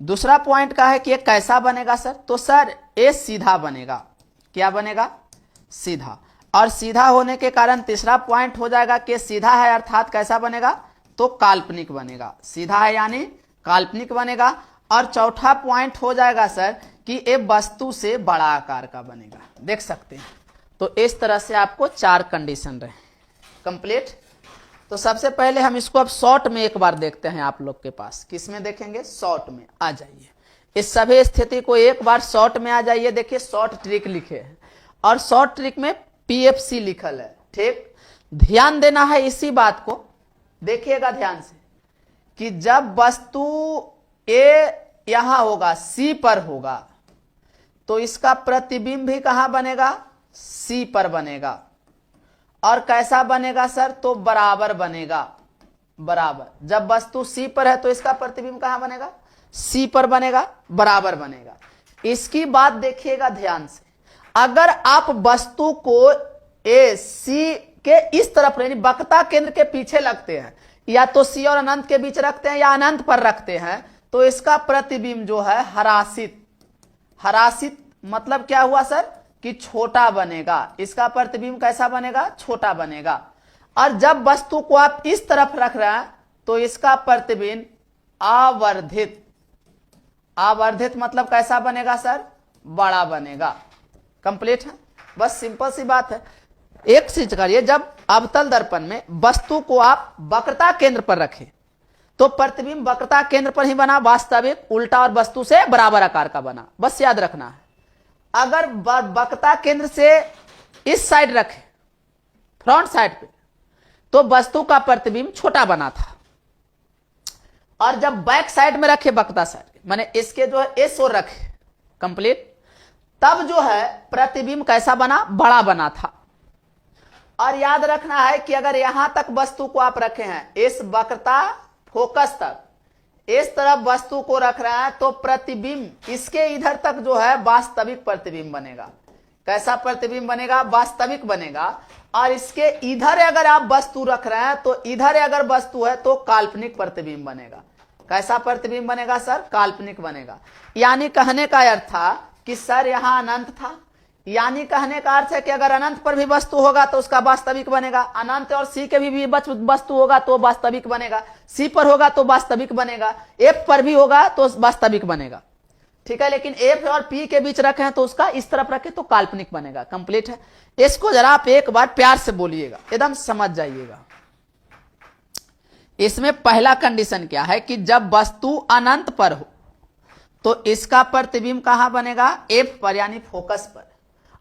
दूसरा पॉइंट का है कि ये कैसा बनेगा सर, तो सर ये सीधा बनेगा, क्या बनेगा, सीधा। और सीधा होने के कारण तीसरा पॉइंट हो जाएगा कि सीधा है अर्थात कैसा बनेगा, तो काल्पनिक बनेगा, सीधा है यानी काल्पनिक बनेगा। और चौथा पॉइंट हो जाएगा सर कि ये वस्तु से बड़ा आकार का बनेगा, देख सकते हैं। तो इस तरह से आपको 4 कंडीशन रहे, कंप्लीट। तो सबसे पहले हम इसको अब शॉर्ट में एक बार देखते हैं, आप लोग के पास किस में देखेंगे, शॉर्ट में आ जाइए। इस सभी स्थिति को एक बार शॉर्ट में आ जाइए। देखिए शॉर्ट ट्रिक लिखे हैं और शॉर्ट ट्रिक में पीएफसी लिखल है, ठीक। ध्यान देना है इसी बात को, देखिएगा ध्यान से कि जब वस्तु ए यहां होगा, सी पर होगा, तो इसका प्रतिबिंब भी कहां बनेगा, सी पर बनेगा। और कैसा बनेगा सर, तो बराबर बनेगा, बराबर। जब वस्तु सी पर है तो इसका प्रतिबिंब कहां बनेगा, सी पर बनेगा, बराबर बनेगा। इसकी बात देखिएगा ध्यान से, अगर आप वस्तु को ए सी के इस तरफ यानी वक्रता केंद्र के पीछे लगते हैं, या तो सी और अनंत के बीच रखते हैं या अनंत पर रखते हैं, तो इसका प्रतिबिंब जो है हरासित, हरासित मतलब क्या हुआ सर कि छोटा बनेगा। इसका प्रतिबिंब कैसा बनेगा, छोटा बनेगा। और जब वस्तु को आप इस तरफ रख रहे हैं तो इसका प्रतिबिंब आवर्धित, आवर्धित मतलब कैसा बनेगा सर, बड़ा बनेगा, कंप्लीट है। बस सिंपल सी बात है। एक चीज करिए, जब अवतल दर्पण में वस्तु को आप वक्रता केंद्र पर रखें तो प्रतिबिंब वक्रता केंद्र पर ही बना, वास्तविक उल्टा और वस्तु से बराबर आकार का बना, बस याद रखना है। अगर वक्रता केंद्र से इस साइड रखे, फ्रंट साइड पे, तो वस्तु का प्रतिबिंब छोटा बना था। और जब बैक साइड में रखे, वक्रता साइड माने इसके जो है इस ओर रखे, कंप्लीट, तब जो है प्रतिबिंब कैसा बना, बड़ा बना था। और याद रखना है कि अगर यहां तक वस्तु को आप रखे हैं, इस वक्रता फोकस तक, इस तरफ वस्तु को रख रहे हैं, तो प्रतिबिंब इसके इधर तक जो है वास्तविक प्रतिबिंब बनेगा। कैसा प्रतिबिंब बनेगा? वास्तविक बनेगा। और इसके इधर अगर आप वस्तु रख रहे हैं तो इधर अगर वस्तु है तो काल्पनिक प्रतिबिंब बनेगा। कैसा प्रतिबिंब बनेगा सर? काल्पनिक बनेगा। यानी कहने का अर्थ था कि सर यहां अनंत था, यानी कहने का अर्थ है कि अगर अनंत पर भी वस्तु होगा तो उसका वास्तविक बनेगा, अनंत और सी के भी वस्तु होगा तो वास्तविक बनेगा, सी पर होगा तो वास्तविक बनेगा, एफ पर भी होगा तो वास्तविक बनेगा। ठीक है, लेकिन एफ और पी के बीच रखे हैं तो उसका इस तरफ रखे तो काल्पनिक बनेगा। कंप्लीट है। इसको जरा आप एक बार प्यार से बोलिएगा, एकदम समझ जाइएगा। इसमें पहला कंडीशन क्या है कि जब वस्तु अनंत पर हो तो इसका प्रतिबिंब कहां बनेगा? एफ पर, यानी फोकस पर।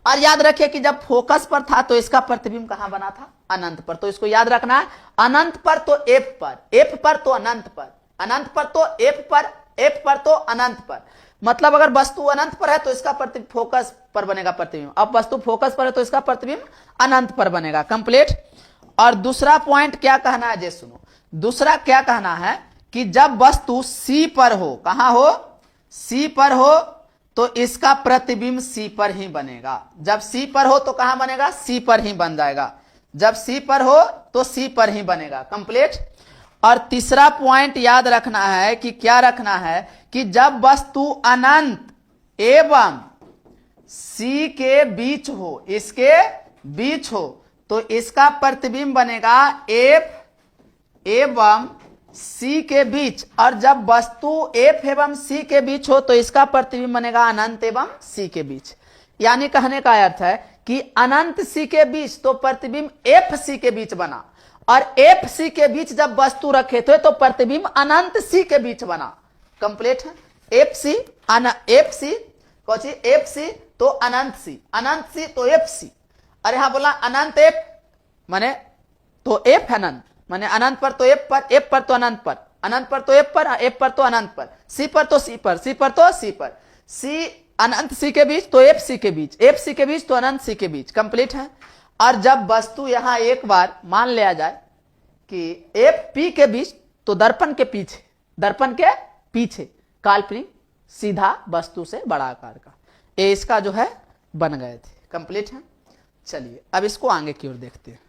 और याद रखिए कि जब फोकस पर था तो इसका प्रतिबिंब कहां बना था? अनंत पर। तो इसको याद रखना है, अनंत पर तो एफ पर, एफ पर तो अनंत पर, अनंत पर तो एफ पर, एफ पर तो अनंत पर। मतलब अगर वस्तु अनंत पर है तो इसका प्रतिबिंब फोकस पर बनेगा प्रतिबिंब। अब वस्तु फोकस पर है तो इसका प्रतिबिंब अनंत पर बनेगा। कंप्लीट। और दूसरा पॉइंट क्या कहना है? जे सुनो, दूसरा क्या कहना है कि जब वस्तु सी पर हो, कहां हो? सी पर हो तो इसका प्रतिबिंब सी पर ही बनेगा। जब सी पर हो तो कहां बनेगा? सी पर ही बन जाएगा। जब सी पर हो तो सी पर ही बनेगा। कंप्लीट। और तीसरा पॉइंट याद रखना है कि क्या रखना है कि जब वस्तु अनंत एवं सी के बीच हो, इसके बीच हो तो इसका प्रतिबिंब बनेगा एफ एवं सी के बीच। और जब वस्तु एफ एवं सी के बीच हो तो इसका प्रतिबिंब बनेगा अनंत एवं सी के बीच। यानी कहने का अर्थ है कि अनंत सी के बीच तो प्रतिबिंब एफ सी के बीच बना, और एफ सी के बीच जब वस्तु रखे थे तो प्रतिबिंब अनंत सी के बीच बना। कंप्लीट है। एफ सी एफ सी कौन सी? एफ सी तो अनंत सी, अनंत सी तो एफ सी। और यहां बोला अनंत एफ माने तो एफ अनंत, माने अनंत पर तो एफ पर, एफ पर तो अनंत पर, अनंत पर तो एफ पर, एफ पर तो अनंत पर, सी पर तो सी पर, सी पर तो सी पर, सी अनंत सी के बीच तो एफ सी के बीच, एफ सी के बीच तो अनंत सी के बीच। कंप्लीट है। और जब वस्तु यहां एक बार मान लिया जाए कि एफ पी के बीच तो दर्पण के पीछे, दर्पण के पीछे काल्पनिक सीधा वस्तु से बड़ा आकार का, ये इसका जो है बन गए थे। कंप्लीट है। चलिए अब इसको आगे की ओर देखते हैं।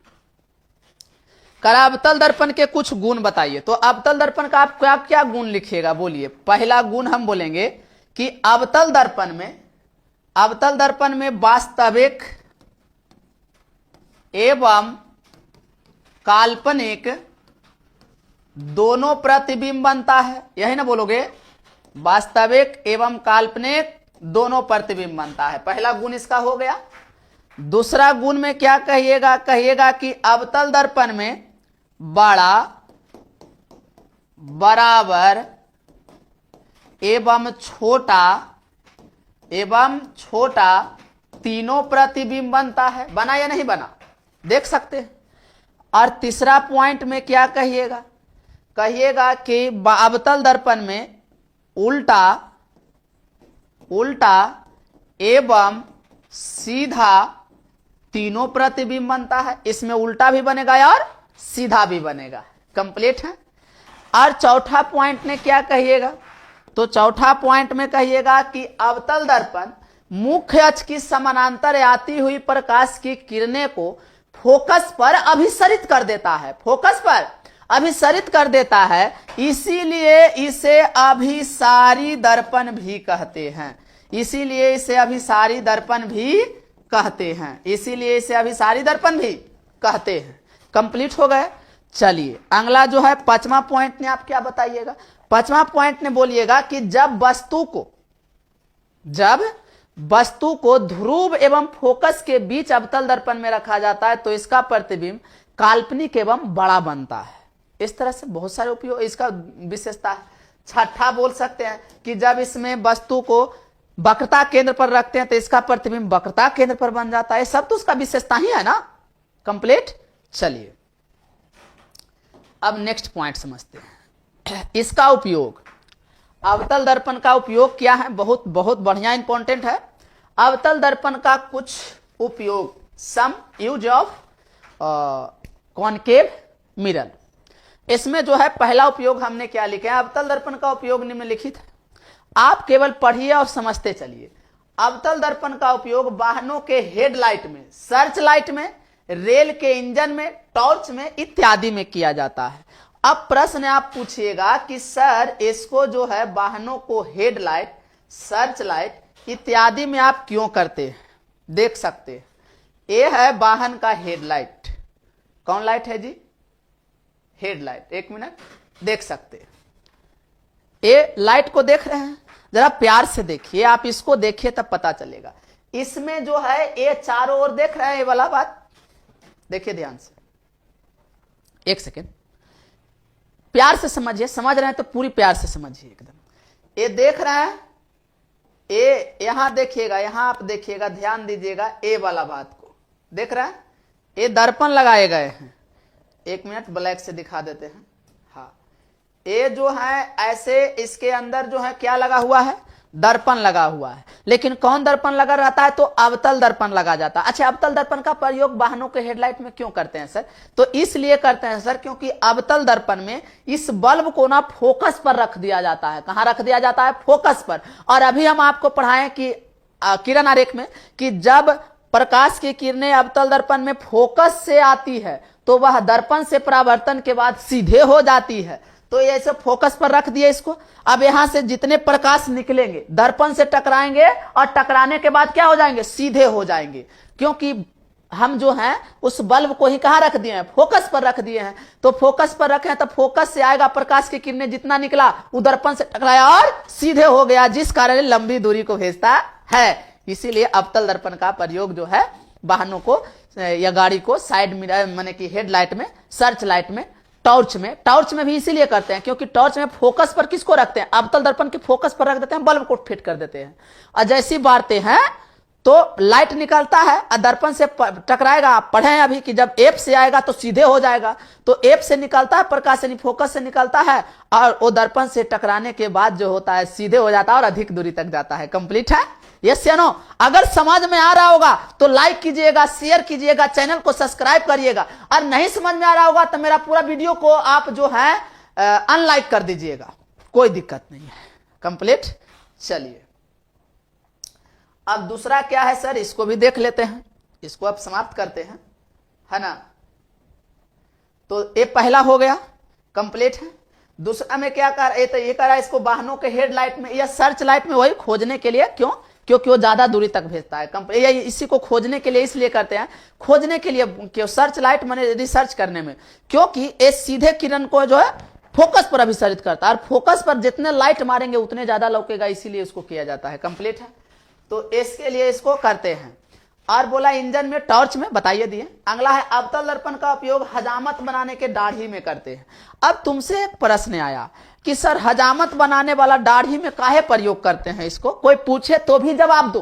करावतल दर्पण के कुछ गुण बताइए। तो अवतल दर्पण का आप क्या क्या गुण लिखिएगा? बोलिए। पहला गुण हम बोलेंगे कि अवतल दर्पण में वास्तविक एवं काल्पनिक दोनों प्रतिबिंब बनता है। यही ना बोलोगे? वास्तविक एवं काल्पनिक दोनों प्रतिबिंब बनता है। पहला गुण इसका हो गया। दूसरा गुण में क्या कहिएगा? कहिएगा कि अवतल दर्पण में बड़ा, बराबर एवं छोटा तीनों प्रतिबिंब बनता है। बना या नहीं बना? देख सकते हैं। और तीसरा पॉइंट में क्या कहिएगा? कहिएगा कि अवतल दर्पण में उल्टा एवं सीधा तीनों प्रतिबिंब बनता है। इसमें उल्टा भी बनेगा और सीधा भी बनेगा। कंप्लीट है। और चौथा पॉइंट में क्या कहिएगा? तो चौथा पॉइंट में कहिएगा कि अवतल दर्पण मुख्य अक्ष की समानांतर आती हुई प्रकाश की किरणें को फोकस पर अभिसरित कर देता है। फोकस पर अभिसरित कर देता है, इसीलिए इसे अभिसारी दर्पण भी कहते हैं। इसीलिए इसे अभिसारी दर्पण भी कहते हैं। इसीलिए इसे अभिसारी दर्पण भी कहते हैं। कंप्लीट हो गए। चलिए अगला जो है पांचवा पॉइंट ने आप क्या बताइएगा? पांचवा पॉइंट ने बोलिएगा कि जब वस्तु को ध्रुव एवं फोकस के बीच अवतल दर्पण में रखा जाता है तो इसका प्रतिबिंब काल्पनिक एवं बड़ा बनता है। इस तरह से बहुत सारे उपयोग इसका विशेषता है। छठा बोल सकते हैं कि जब इसमें वस्तु को वक्रता केंद्र पर रखते हैं तो इसका प्रतिबिंब वक्रता केंद्र पर बन जाता है। सब तो उसका विशेषता ही है ना। कंप्लीट। चलिए अब नेक्स्ट पॉइंट समझते हैं। इसका उपयोग, अवतल दर्पण का उपयोग क्या है? बहुत बहुत बढ़िया इंपॉर्टेंट है। अवतल दर्पण का कुछ उपयोग, सम यूज ऑफ कॉनकेव मिरर। इसमें जो है पहला उपयोग हमने क्या लिखा है? अवतल दर्पण का उपयोग निम्नलिखित है। आप केवल पढ़िए और समझते चलिए। अवतल दर्पण का उपयोग वाहनों के हेडलाइट में, सर्च लाइट में, रेल के इंजन में, टॉर्च में इत्यादि में किया जाता है। अब प्रश्न आप पूछिएगा कि सर इसको जो है वाहनों को हेडलाइट, सर्च लाइट इत्यादि में आप क्यों करते हैं? देख सकते हैं, ये है वाहन का हेडलाइट। कौन लाइट है जी? हेडलाइट। एक मिनट, देख सकते हैं, ये लाइट को देख रहे हैं, जरा प्यार से देखिए, आप इसको देखिए तब पता चलेगा। इसमें जो है ये चारों ओर देख रहे हैं, ये वाला बात देखिए ध्यान से, एक सेकेंड, प्यार से समझिए, समझ रहे हैं तो पूरी प्यार से समझिए एकदम। ये देख रहे हैं, ये यहां देखिएगा, यहां आप देखिएगा, ध्यान दीजिएगा, ये वाला बात को देख रहे हैं, ये दर्पण लगाए गए हैं। एक मिनट ब्लैक से दिखा देते हैं। हाँ, ये जो है ऐसे, इसके अंदर जो है क्या लगा हुआ है? दर्पण लगा हुआ है। लेकिन कौन दर्पण लगा रहता है? तो अवतल दर्पण लगा जाता है। अच्छा, अवतल दर्पण का प्रयोग वाहनों के हेडलाइट में क्यों करते हैं सर? तो इसलिए करते हैं सर क्योंकि अवतल दर्पण में इस बल्ब को ना फोकस पर रख दिया जाता है। कहां रख दिया जाता है? फोकस पर। और अभी हम आपको पढ़ाएं कि किरण आरेख में कि जब प्रकाश की किरणें अवतल दर्पण में फोकस से आती है तो वह दर्पण से परावर्तन के बाद सीधे हो जाती है। तो ये ऐसे फोकस पर रख दिए इसको। अब यहां से जितने प्रकाश निकलेंगे दर्पण से टकराएंगे और टकराने के बाद क्या हो जाएंगे? सीधे हो जाएंगे, क्योंकि हम जो हैं उस बल्ब को ही कहां रख दिए हैं? फोकस पर रख दिए हैं। तो फोकस पर रखे तो फोकस से आएगा प्रकाश की किरणें, जितना निकला वो दर्पण से टकराया और सीधे हो गया, जिस कारण लंबी दूरी को भेजता है। इसीलिए अवतल दर्पण का प्रयोग जो है वाहनों को या गाड़ी को साइड मिरर माने कि हेडलाइट में, सर्च लाइट में, टॉर्च में भी इसीलिए करते हैं क्योंकि टॉर्च में फोकस पर किसको रखते हैं? अवतल दर्पण के फोकस पर रख देते हैं, बल्ब को फिट कर देते हैं और जैसी बारते हैं तो लाइट निकलता है और दर्पण से टकराएगा। आप पढ़े अभी कि जब एफ से आएगा तो सीधे हो जाएगा, तो एफ से निकलता है प्रकाश, यानी फोकस से निकलता है और वो दर्पण से टकराने के बाद जो होता है सीधे हो जाता है और अधिक दूरी तक जाता है। कंप्लीट है? यस या नो? अगर समझ में आ रहा होगा तो लाइक कीजिएगा, शेयर कीजिएगा, चैनल को सब्सक्राइब करिएगा, और नहीं समझ में आ रहा होगा तो मेरा पूरा वीडियो को आप जो है अनलाइक कर दीजिएगा, कोई दिक्कत नहीं है। कंप्लीट? चलिए, अब दूसरा क्या है सर, इसको भी देख लेते हैं, इसको अब समाप्त करते हैं, है ना। तो ये पहला हो गया, कंप्लीट है। दूसरा में क्या कर, ये तो ये कर रहा है, इसको वाहनों के हेडलाइट में या सर्च लाइट में वही खोजने के लिए, क्यों? क्योंकि वो ज्यादा दूरी तक भेजता है। इसी को खोजने के लिए इसलिए करते हैं, खोजने के लिए क्यों? सर्च लाइट मैंने रिसर्च करने में, क्योंकि ये सीधे किरण को जो है फोकस पर अभिसारित करता है और फोकस पर जितने लाइट मारेंगे उतने ज्यादा लौकेगा, इसीलिए इसको किया जाता है। कंप्लीट है? तो इसके लिए इसको करते हैं। और बोला इंजन में, टॉर्च में, बताइए दिए। अगला है अवतल दर्पण का उपयोग हजामत बनाने के दाढ़ी में करते हैं। अब तुमसे एक प्रश्न आया कि सर हजामत बनाने वाला दाढ़ी में काहे प्रयोग करते हैं? इसको कोई पूछे तो भी जवाब दो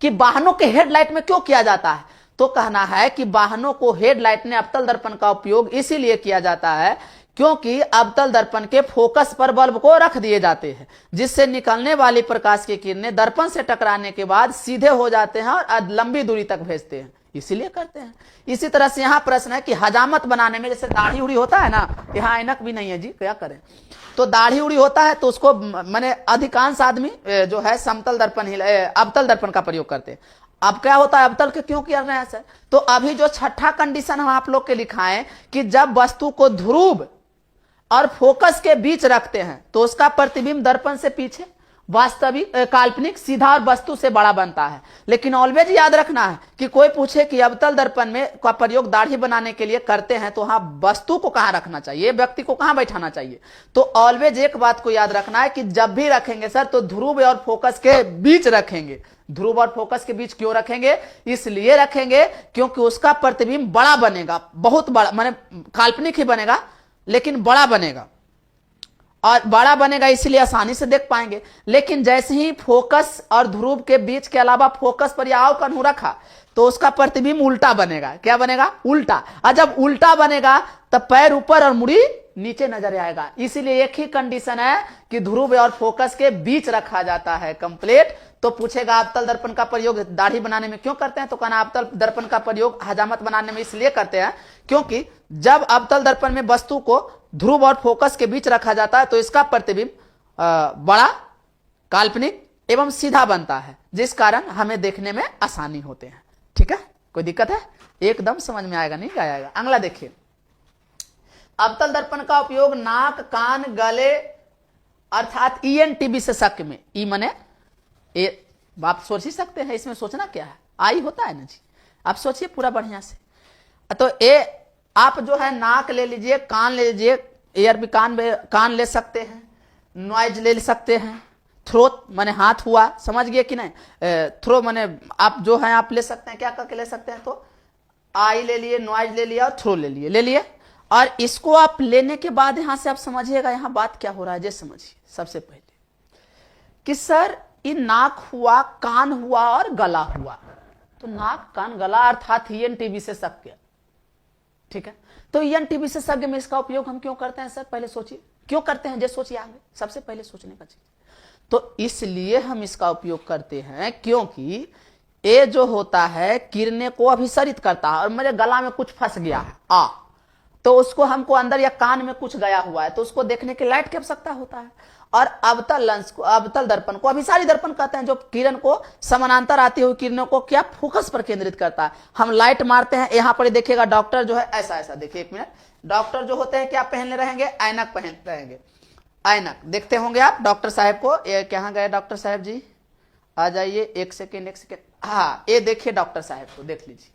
कि वाहनों के हेडलाइट में क्यों किया जाता है। तो कहना है कि वाहनों को हेडलाइट में अवतल दर्पण का उपयोग इसीलिए किया जाता है क्योंकि अवतल दर्पण के फोकस पर बल्ब को रख दिए जाते हैं, जिससे निकलने वाली प्रकाश की किरणें दर्पण से टकराने के बाद सीधे हो जाते हैं और लंबी दूरी तक भेजते हैं, इसीलिए करते हैं। इसी तरह से यहाँ प्रश्न है कि हजामत बनाने में, जैसे दाढ़ी उड़ी होता है ना, यहाँ ऐनक भी नहीं है जी, क्या करें, तो दाढ़ी उड़ी होता है तो उसको मैंने अधिकांश आदमी जो है समतल दर्पण ही अवतल दर्पण का प्रयोग करते हैं। अब क्या होता है, अवतल के क्यों किया रहे हैं सर? तो अभी जो छठा कंडीशन हम आप लोग के लिखाएं कि जब वस्तु को ध्रुव और फोकस के बीच रखते हैं तो उसका प्रतिबिंब दर्पण से पीछे, वास्तविक काल्पनिक सीधा और वस्तु से बड़ा बनता है। लेकिन ऑलवेज याद रखना है कि कोई पूछे कि अवतल दर्पण में का प्रयोग दाढ़ी बनाने के लिए करते हैं तो हाँ, वस्तु को कहां रखना चाहिए, व्यक्ति को कहां बैठाना चाहिए। तो ऑलवेज एक बात को याद रखना है कि जब भी रखेंगे सर तो ध्रुव और फोकस के बीच रखेंगे। ध्रुव और फोकस के बीच क्यों रखेंगे? इसलिए रखेंगे क्योंकि उसका प्रतिबिंब बड़ा बनेगा, बहुत बड़ा, माने काल्पनिक ही बनेगा लेकिन बड़ा बनेगा, और बड़ा बनेगा इसलिए आसानी से देख पाएंगे। लेकिन जैसे ही फोकस और ध्रुव के बीच के अलावा फोकस पर या कन्हू रखा तो उसका प्रतिबिंब उल्टा बनेगा। क्या बनेगा? उल्टा। और जब उल्टा बनेगा तब पैर ऊपर और मुड़ी नीचे नजर आएगा। इसीलिए एक ही कंडीशन है कि ध्रुव और फोकस के बीच रखा जाता है। कंप्लीट? तो पूछेगा अवतल दर्पण का प्रयोग दाढ़ी बनाने में क्यों करते हैं? तो कहना अवतल दर्पण का प्रयोग हजामत बनाने में इसलिए करते हैं क्योंकि जब अवतल दर्पण में वस्तु को ध्रुव और फोकस के बीच रखा जाता है तो इसका प्रतिबिंब बड़ा, काल्पनिक एवं सीधा बनता है, जिस कारण हमें देखने में आसानी होते हैं। ठीक है, कोई दिक्कत है? एकदम समझ में आएगा, नहीं आएगा? अगला देखिए, अवतल दर्पण का उपयोग नाक, कान, गले अर्थात ईएनटी विशेषज्ञ में, ई मने ये आप सोच ही सकते हैं, इसमें सोचना क्या है, आई होता है ना जी, आप सोचिए पूरा बढ़िया से। तो ये आप जो है नाक ले लीजिए, कान ले लीजिए, एयर भी कान ले सकते हैं, नॉइज ले सकते हैं, थ्रोट माने हाथ हुआ, समझ गए कि नहीं? थ्रो माने आप जो है आप ले सकते हैं, क्या करके ले सकते हैं? तो आई ले लिए, नॉइज ले लिया और थ्रो ले लिए। और इसको आप लेने के बाद यहां से आप समझिएगा यहाँ बात क्या हो रहा है। जैसे समझिए सबसे पहले कि सर ये नाक हुआ, कान हुआ और गला हुआ, तो नाक, कान, गला अर्थात ईएनटी विशेषज्ञ। ठीक है, तो ईएनटी विशेषज्ञ में इसका उपयोग हम क्यों करते हैं सर? पहले सोचिए क्यों करते हैं, जैसे सोचिए आगे, सबसे पहले सोचने का चीज। तो इसलिए हम इसका उपयोग करते हैं क्योंकि ये जो होता है किरणें को अभिसरित करता है, और मेरे गला में कुछ फंस गया है तो उसको हमको अंदर या कान में कुछ गया हुआ है तो उसको देखने के लाइट की आवश्यकता होता है। और अवतल लेंस को, अवतल दर्पण को अभिसारी दर्पण कहते हैं, जो किरण को समानांतर आती हुई किरणों को क्या फोकस पर केंद्रित करता है। हम लाइट मारते हैं, यहाँ पर देखिएगा डॉक्टर जो है ऐसा देखिए, एक मिनट, डॉक्टर जो होते हैं क्या पहनने रहेंगे? ऐनक पहन रहेंगे। ऐनक देखते होंगे आप डॉक्टर साहब को, ये कहाँ गए डॉक्टर साहब जी? आ जाइए, एक सेकेंड। हाँ, ये देखिए डॉक्टर साहब को, देख लीजिए।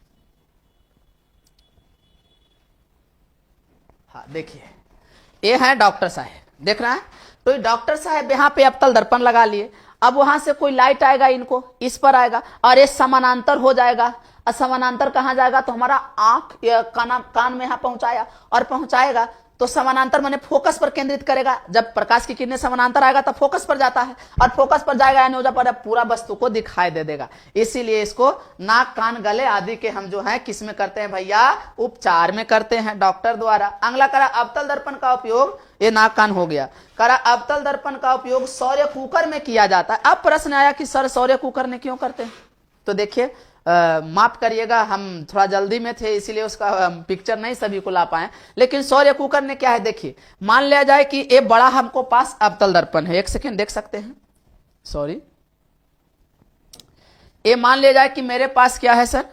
हाँ देखिए, ये है डॉक्टर साहब, देख रहे हैं? तो डॉक्टर साहब यहाँ पे अवतल दर्पण लगा लिए। अब वहां से कोई लाइट आएगा, इनको इस पर आएगा और ये समानांतर हो जाएगा। और समानांतर कहाँ जाएगा? तो हमारा आंख कान में यहाँ पहुंचाया और पहुंचाएगा तो समानांतर माने फोकस पर केंद्रित करेगा। जब प्रकाश की किरणें समानांतर आएगा तब फोकस पर जाता है, और फोकस पर जाएगा यानी हो पर पूरा वस्तु को दिखाई दे देगा। इसीलिए इसको नाक, कान, गले आदि के हम जो है किस में करते हैं भैया? उपचार में करते हैं डॉक्टर द्वारा। अगला करा अवतल दर्पण का उपयोग, ये नाक कान हो गया। करा अवतल दर्पण का उपयोग सौर्य कुकर में किया जाता है। अब प्रश्न आया कि सर सौर्य कुकर में क्यों करते हैं? तो देखिए, माफ करिएगा, हम थोड़ा जल्दी में थे इसलिए उसका पिक्चर नहीं सभी को ला पाए, लेकिन सौर्य कुकर ने क्या है देखिए, मान लिया जाए कि ये बड़ा हमको पास अवतल दर्पण है, एक सेकेंड देख सकते हैं, सॉरी, ये मान लिया जाए कि मेरे पास क्या है सर?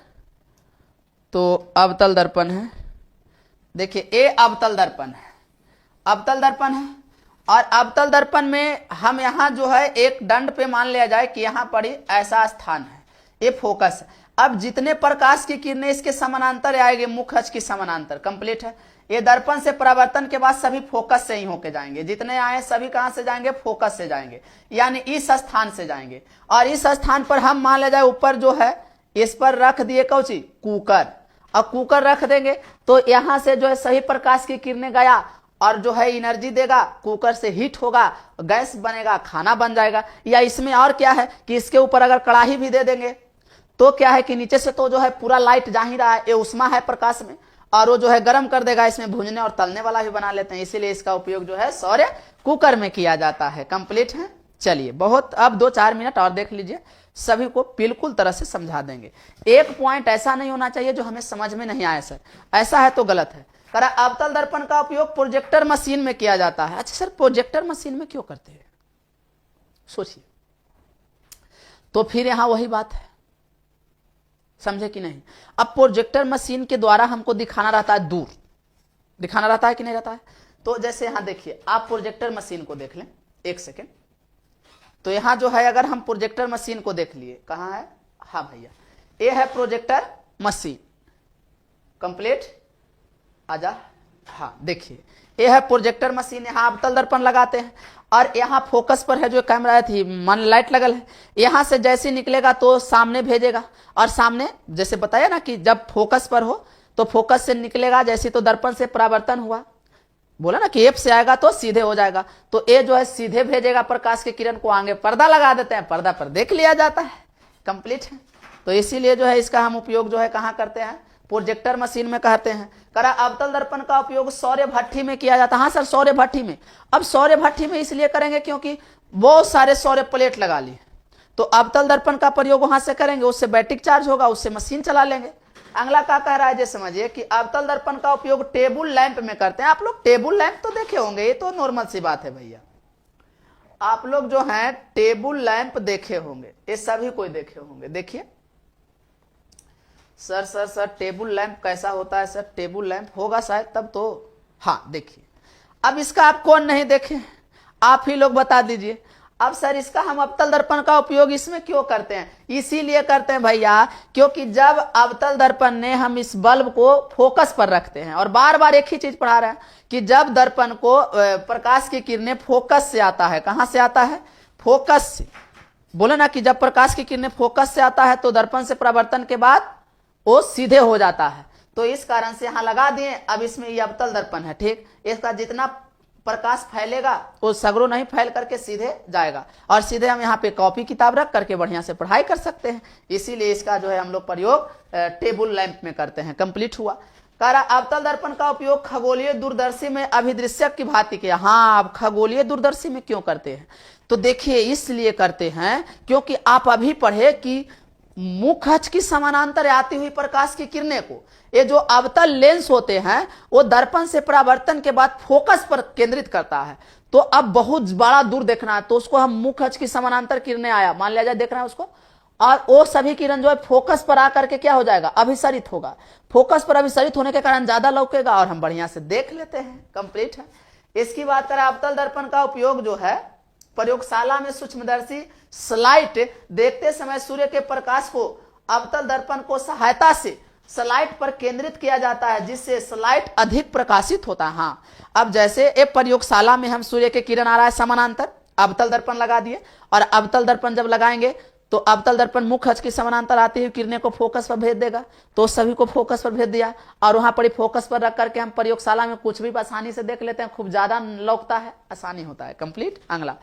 तो अवतल दर्पण है, देखिए ये अवतल दर्पण है, अवतल दर्पण है। और अवतल दर्पण में हम यहां जो है एक दंड पे मान लिया जाए कि यहां पर ऐसा स्थान है, ये फोकस है। अब जितने प्रकाश की किरणें इसके समानांतर आएंगे, मुख्य अक्ष की समानांतर, कंप्लीट है। ये दर्पण से परावर्तन के बाद सभी फोकस से ही होके जाएंगे, जितने आए सभी कहां से जाएंगे? फोकस से जाएंगे, यानी इस स्थान से जाएंगे। और इस स्थान पर हम मान ले जाए ऊपर जो है इस पर रख दिए कौची? कुकर। और कुकर रख देंगे तो यहां से जो है सही प्रकाश की किरणें गया और जो है एनर्जी देगा, कुकर से हीट होगा, गैस बनेगा, खाना बन जाएगा। या इसमें और क्या है कि इसके ऊपर अगर कड़ाही भी दे देंगे तो क्या है कि नीचे से तो जो है पूरा लाइट जा ही रहा है, ये उष्मा है प्रकाश में, और वो जो है गर्म कर देगा, इसमें भूनने और तलने वाला भी बना लेते हैं। इसीलिए इसका उपयोग जो है सौर्य कुकर में किया जाता है। कंप्लीट है। चलिए, बहुत अब 2-4 मिनट और देख लीजिए, सभी को बिल्कुल तरह से समझा देंगे। एक पॉइंट ऐसा नहीं होना चाहिए जो हमें समझ में नहीं आया सर, ऐसा है तो गलत है। करा अवतल दर्पण का उपयोग प्रोजेक्टर मशीन में किया जाता है। अच्छा सर, प्रोजेक्टर मशीन में क्यों करते हैं? सोचिए, तो फिर यहां वही बात है, समझे कि नहीं? अब प्रोजेक्टर मशीन के द्वारा हमको दिखाना रहता है, दूर दिखाना रहता है कि नहीं रहता है? तो जैसे यहां देखिए, आप प्रोजेक्टर मशीन को देख लें, एक सेकेंड। तो यहां जो है अगर हम प्रोजेक्टर मशीन को देख लिए, कहां है? हाँ भैया, ये है प्रोजेक्टर मशीन, कंप्लीट, आजा। हाँ देखिए, ये है प्रोजेक्टर मशीन। यहाँ अवतल दर्पण लगाते हैं और यहाँ फोकस पर है जो कैमरा थी, मन लाइट लगल है, यहाँ से जैसे निकलेगा तो सामने भेजेगा। और सामने जैसे बताया ना कि जब फोकस पर हो तो फोकस से निकलेगा, जैसे तो दर्पण से परावर्तन हुआ, बोला ना कि एफ से आएगा तो सीधे हो जाएगा, तो ये जो है सीधे भेजेगा प्रकाश की किरण को, आगे पर्दा लगा देते हैं, पर्दा पर देख लिया जाता है। कंप्लीट है। तो इसीलिए जो है इसका हम उपयोग जो है कहाँ करते हैं? प्रोजेक्टर मशीन में कहते हैं। करा अवतल दर्पण का उपयोग सौर्य भट्ठी में किया जाता है। हाँ सर, सौर्य भट्ठी में। अब सौर्य भट्ठी में इसलिए करेंगे क्योंकि बहुत सारे सौर्य प्लेट लगा लिए, तो अवतल दर्पण का प्रयोग वहां से करेंगे, उससे बैटरी चार्ज होगा, उससे मशीन चला लेंगे। अगला क्या कह रहा है ये समझिए कि अवतल दर्पण का उपयोग टेबल लैंप में करते हैं। आप लोग टेबल लैंप तो देखे होंगे, ये तो नॉर्मल सी बात है भैया। आप लोग जो हैं टेबल लैंप देखे होंगे, ये सभी कोई देखे होंगे। देखिए सर टेबल लैंप कैसा होता है सर? टेबल लैंप होगा शायद तब तो। हाँ देखिए, अब इसका आप कौन नहीं देखे, आप ही लोग बता दीजिए। अब सर इसका हम अवतल दर्पण का उपयोग इसमें क्यों करते हैं? इसीलिए करते हैं भैया क्योंकि जब अवतल दर्पण ने हम इस बल्ब को फोकस पर रखते हैं, और बार बार एक ही चीज पढ़ा रहे हैं कि जब दर्पण को प्रकाश की किरणें फोकस से आता है, कहां से आता है? फोकस से। बोले ना कि जब प्रकाश की किरणें फोकस से आता है तो दर्पण से परावर्तन के बाद वो सीधे हो जाता है, तो इस कारण से यहां लगा दिए। अब इसमें ये अवतल दर्पण है, ठीक। इसका जितना प्रकाश फैलेगा वो सगरों नहीं फैल करके सीधे जाएगा, और सीधे हम यहाँ पे कॉपी किताब रख करके बढ़िया से पढ़ाई कर सकते हैं। इसीलिए इसका जो है हम लोग प्रयोग टेबल लैंप में करते हैं। कंप्लीट हुआ। कह रहा अवतल दर्पण का उपयोग खगोलीय दूरदर्शी में अभिदृश्यक की भांति किया। हाँ, अब खगोलीय दूरदर्शी में क्यों करते हैं? तो देखिए इसलिए करते हैं क्योंकि आप अभी पढ़े कि मुख अक्ष की समानांतर आती हुई प्रकाश की किरणें को ये जो अवतल लेंस होते हैं वो दर्पण से परावर्तन के बाद फोकस पर केंद्रित करता है। तो अब बहुत बड़ा दूर देखना है तो उसको हम मुख अक्ष की समानांतर किरणें आया मान लिया जाए, देखना है उसको, और वो सभी किरण जो है फोकस पर आकर के क्या हो जाएगा? अभिसरित होगा। फोकस पर अभिसरित होने के कारण ज्यादा लौकेगा और हम बढ़िया से देख लेते हैं। कंप्लीट है। इसकी बात करें अवतल दर्पण का उपयोग जो है प्रयोगशाला में सूक्ष्मदर्शी स्लाइट देखते समय सूर्य के प्रकाश को अवतल दर्पण को सहायता से स्लाइट पर केंद्रित किया जाता है, जिससे स्लाइट अधिक प्रकाशित होता है। हाँ, अब जैसे एक प्रयोगशाला में हम सूर्य के किरण आ रहा है समानांतर, अवतल दर्पण लगा दिए, और अवतल दर्पण जब लगाएंगे तो अवतल दर्पण मुख्य अक्ष की समानांतर आती हुई किरणें को फोकस पर भेज देगा, तो सभी को फोकस पर भेज दिया, और वहां पर फोकस पर रख करके हम प्रयोगशाला में कुछ भी आसानी से देख लेते हैं, खूब ज्यादा लौकता है, आसानी होता है। कंप्लीट। अगला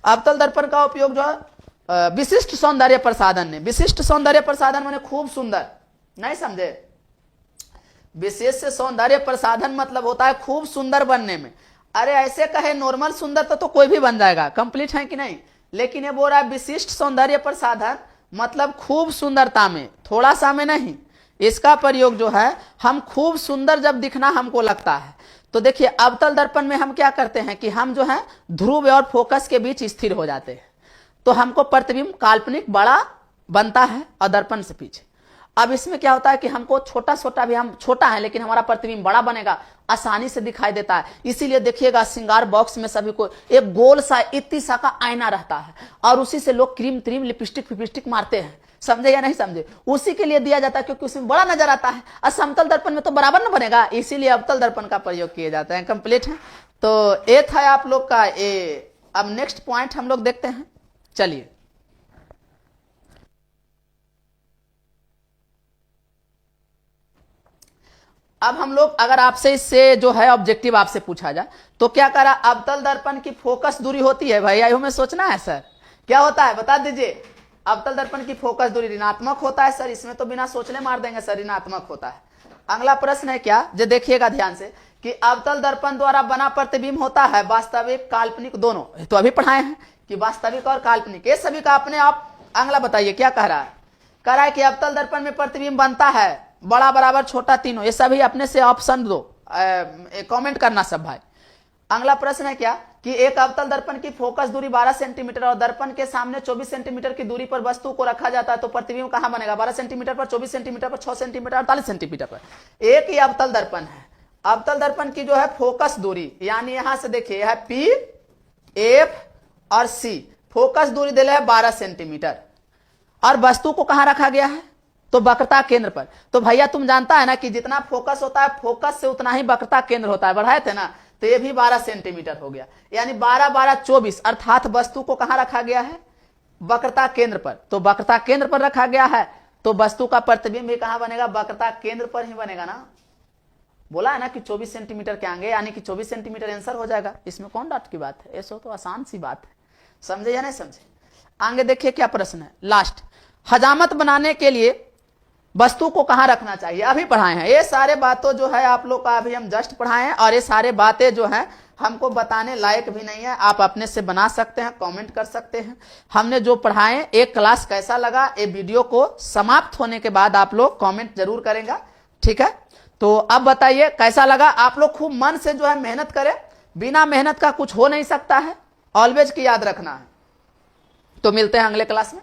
अवतल दर्पण का उपयोग जो है विशिष्ट सौंदर्य प्रसाधन ने। विशिष्ट सौंदर्य प्रसाधन माने खूब सुंदर, नहीं समझे? विशेष सौंदर्य प्रसाधन मतलब होता है खूब सुंदर बनने में। अरे ऐसे कहे नॉर्मल सुंदर तो कोई भी बन जाएगा। कंप्लीट है कि नहीं? लेकिन ये बोल रहा है विशिष्ट सौंदर्य प्रसाधन मतलब खूब सुंदरता में, थोड़ा सा में नहीं। इसका प्रयोग जो है हम खूब सुंदर जब दिखना हमको लगता है तो देखिए अवतल दर्पण में हम क्या करते हैं कि हम जो है ध्रुव और फोकस के बीच स्थिर हो जाते हैं, तो हमको प्रतिबिंब काल्पनिक बड़ा बनता है और दर्पण से पीछे। अब इसमें क्या होता है कि हमको छोटा छोटा भी, हम छोटा है लेकिन हमारा प्रतिबिंब बड़ा बनेगा, आसानी से दिखाई देता है। इसीलिए देखिएगा श्रृंगार बॉक्स में सभी को एक गोल सा इतनी सा का आईना रहता है, और उसी से लोग क्रीम त्रीम लिपस्टिक फिपिस्टिक मारते हैं। समझे या नहीं समझे? उसी के लिए दिया जाता है क्योंकि उसमें बड़ा नजर आता है, और समतल दर्पण में तो बराबर न बनेगा, इसीलिए अवतल दर्पण का प्रयोग किए जाते हैं। कंप्लीट है। तो ये था आप लोग का ये। अब नेक्स्ट पॉइंट हम लोग देखते हैं। चलिए अब हम लोग अगर आपसे इससे जो है ऑब्जेक्टिव आपसे पूछा जाए तो क्या करा? अवतल दर्पण की फोकस दूरी होती है भाई, आयु में सोचना है सर क्या होता है बता दीजिए। अवतल दर्पण की फोकस दूरी ऋणात्मक होता है सर, इसमें तो बिना सोचने मार देंगे सर, ऋणात्मक होता है। अगला प्रश्न है क्या, जो देखिएगा ध्यान से कि अवतल दर्पण द्वारा बना प्रतिबिंब होता है वास्तविक काल्पनिक दोनों। तो अभी पढ़ाए हैं कि वास्तविक और काल्पनिक, ये सभी का अपने आप। अगला बताइए क्या कह रहा है? कह रहा है कि अवतल दर्पण में प्रतिबिंब बनता है बड़ा बराबर छोटा तीनों। ये सभी अपने से ऑप्शन दो, कमेंट करना सब भाई। अगला प्रश्न है क्या कि एक अवतल दर्पण की फोकस दूरी 12 सेंटीमीटर और दर्पण के सामने 24 सेंटीमीटर की दूरी पर वस्तु को रखा जाता है, तो प्रतिबिंब कहां बनेगा? 12 सेंटीमीटर पर, 24 सेंटीमीटर पर, 6 सेंटीमीटर, 48 सेंटीमीटर पर। एक ही अवतल दर्पण है। अवतल दर्पण की जो है फोकस दूरी, यानी यहां से देखिए है P, F और C, फोकस दूरी दिले है 12 सेंटीमीटर, और वस्तु को कहां रखा गया है? तो वक्रता केंद्र पर। तो भैया तुम जानता है ना कि जितना फोकस होता है फोकस से उतना ही वक्रता केंद्र होता है, बढ़ाए थे ना, तो ये भी 12 सेंटीमीटर हो गया, यानी 12 12 24, अर्थात वस्तु को कहां रखा गया है? वक्रता केंद्र पर। तो वक्रता केंद्र पर रखा गया है तो वस्तु का प्रतिबिंब भी कहां बनेगा? वक्रता केंद्र पर ही बनेगा ना। बोला है ना कि 24 सेंटीमीटर के आगे, यानी कि 24 सेंटीमीटर आंसर हो जाएगा। इसमें कौन डाउट की बात है? ऐसा तो आसान सी बात है। समझे या नहीं समझे? आगे देखिए क्या प्रश्न है लास्ट। हजामत बनाने के लिए वस्तु को कहां रखना चाहिए? अभी पढ़ाए हैं ये सारे बातों जो है आप लोग का, अभी हम जस्ट पढ़ाए हैं, और ये सारे बातें जो है हमको बताने लायक भी नहीं है। आप अपने से बना सकते हैं, कमेंट कर सकते हैं। हमने जो पढ़ाए एक क्लास कैसा लगा, ये वीडियो को समाप्त होने के बाद आप लोग कमेंट जरूर करेंगे, ठीक है? तो अब बताइए कैसा लगा। आप लोग खूब मन से जो है मेहनत करें, बिना मेहनत का कुछ हो नहीं सकता है। ऑलवेज की याद रखना है। तो मिलते हैं अगले क्लास में।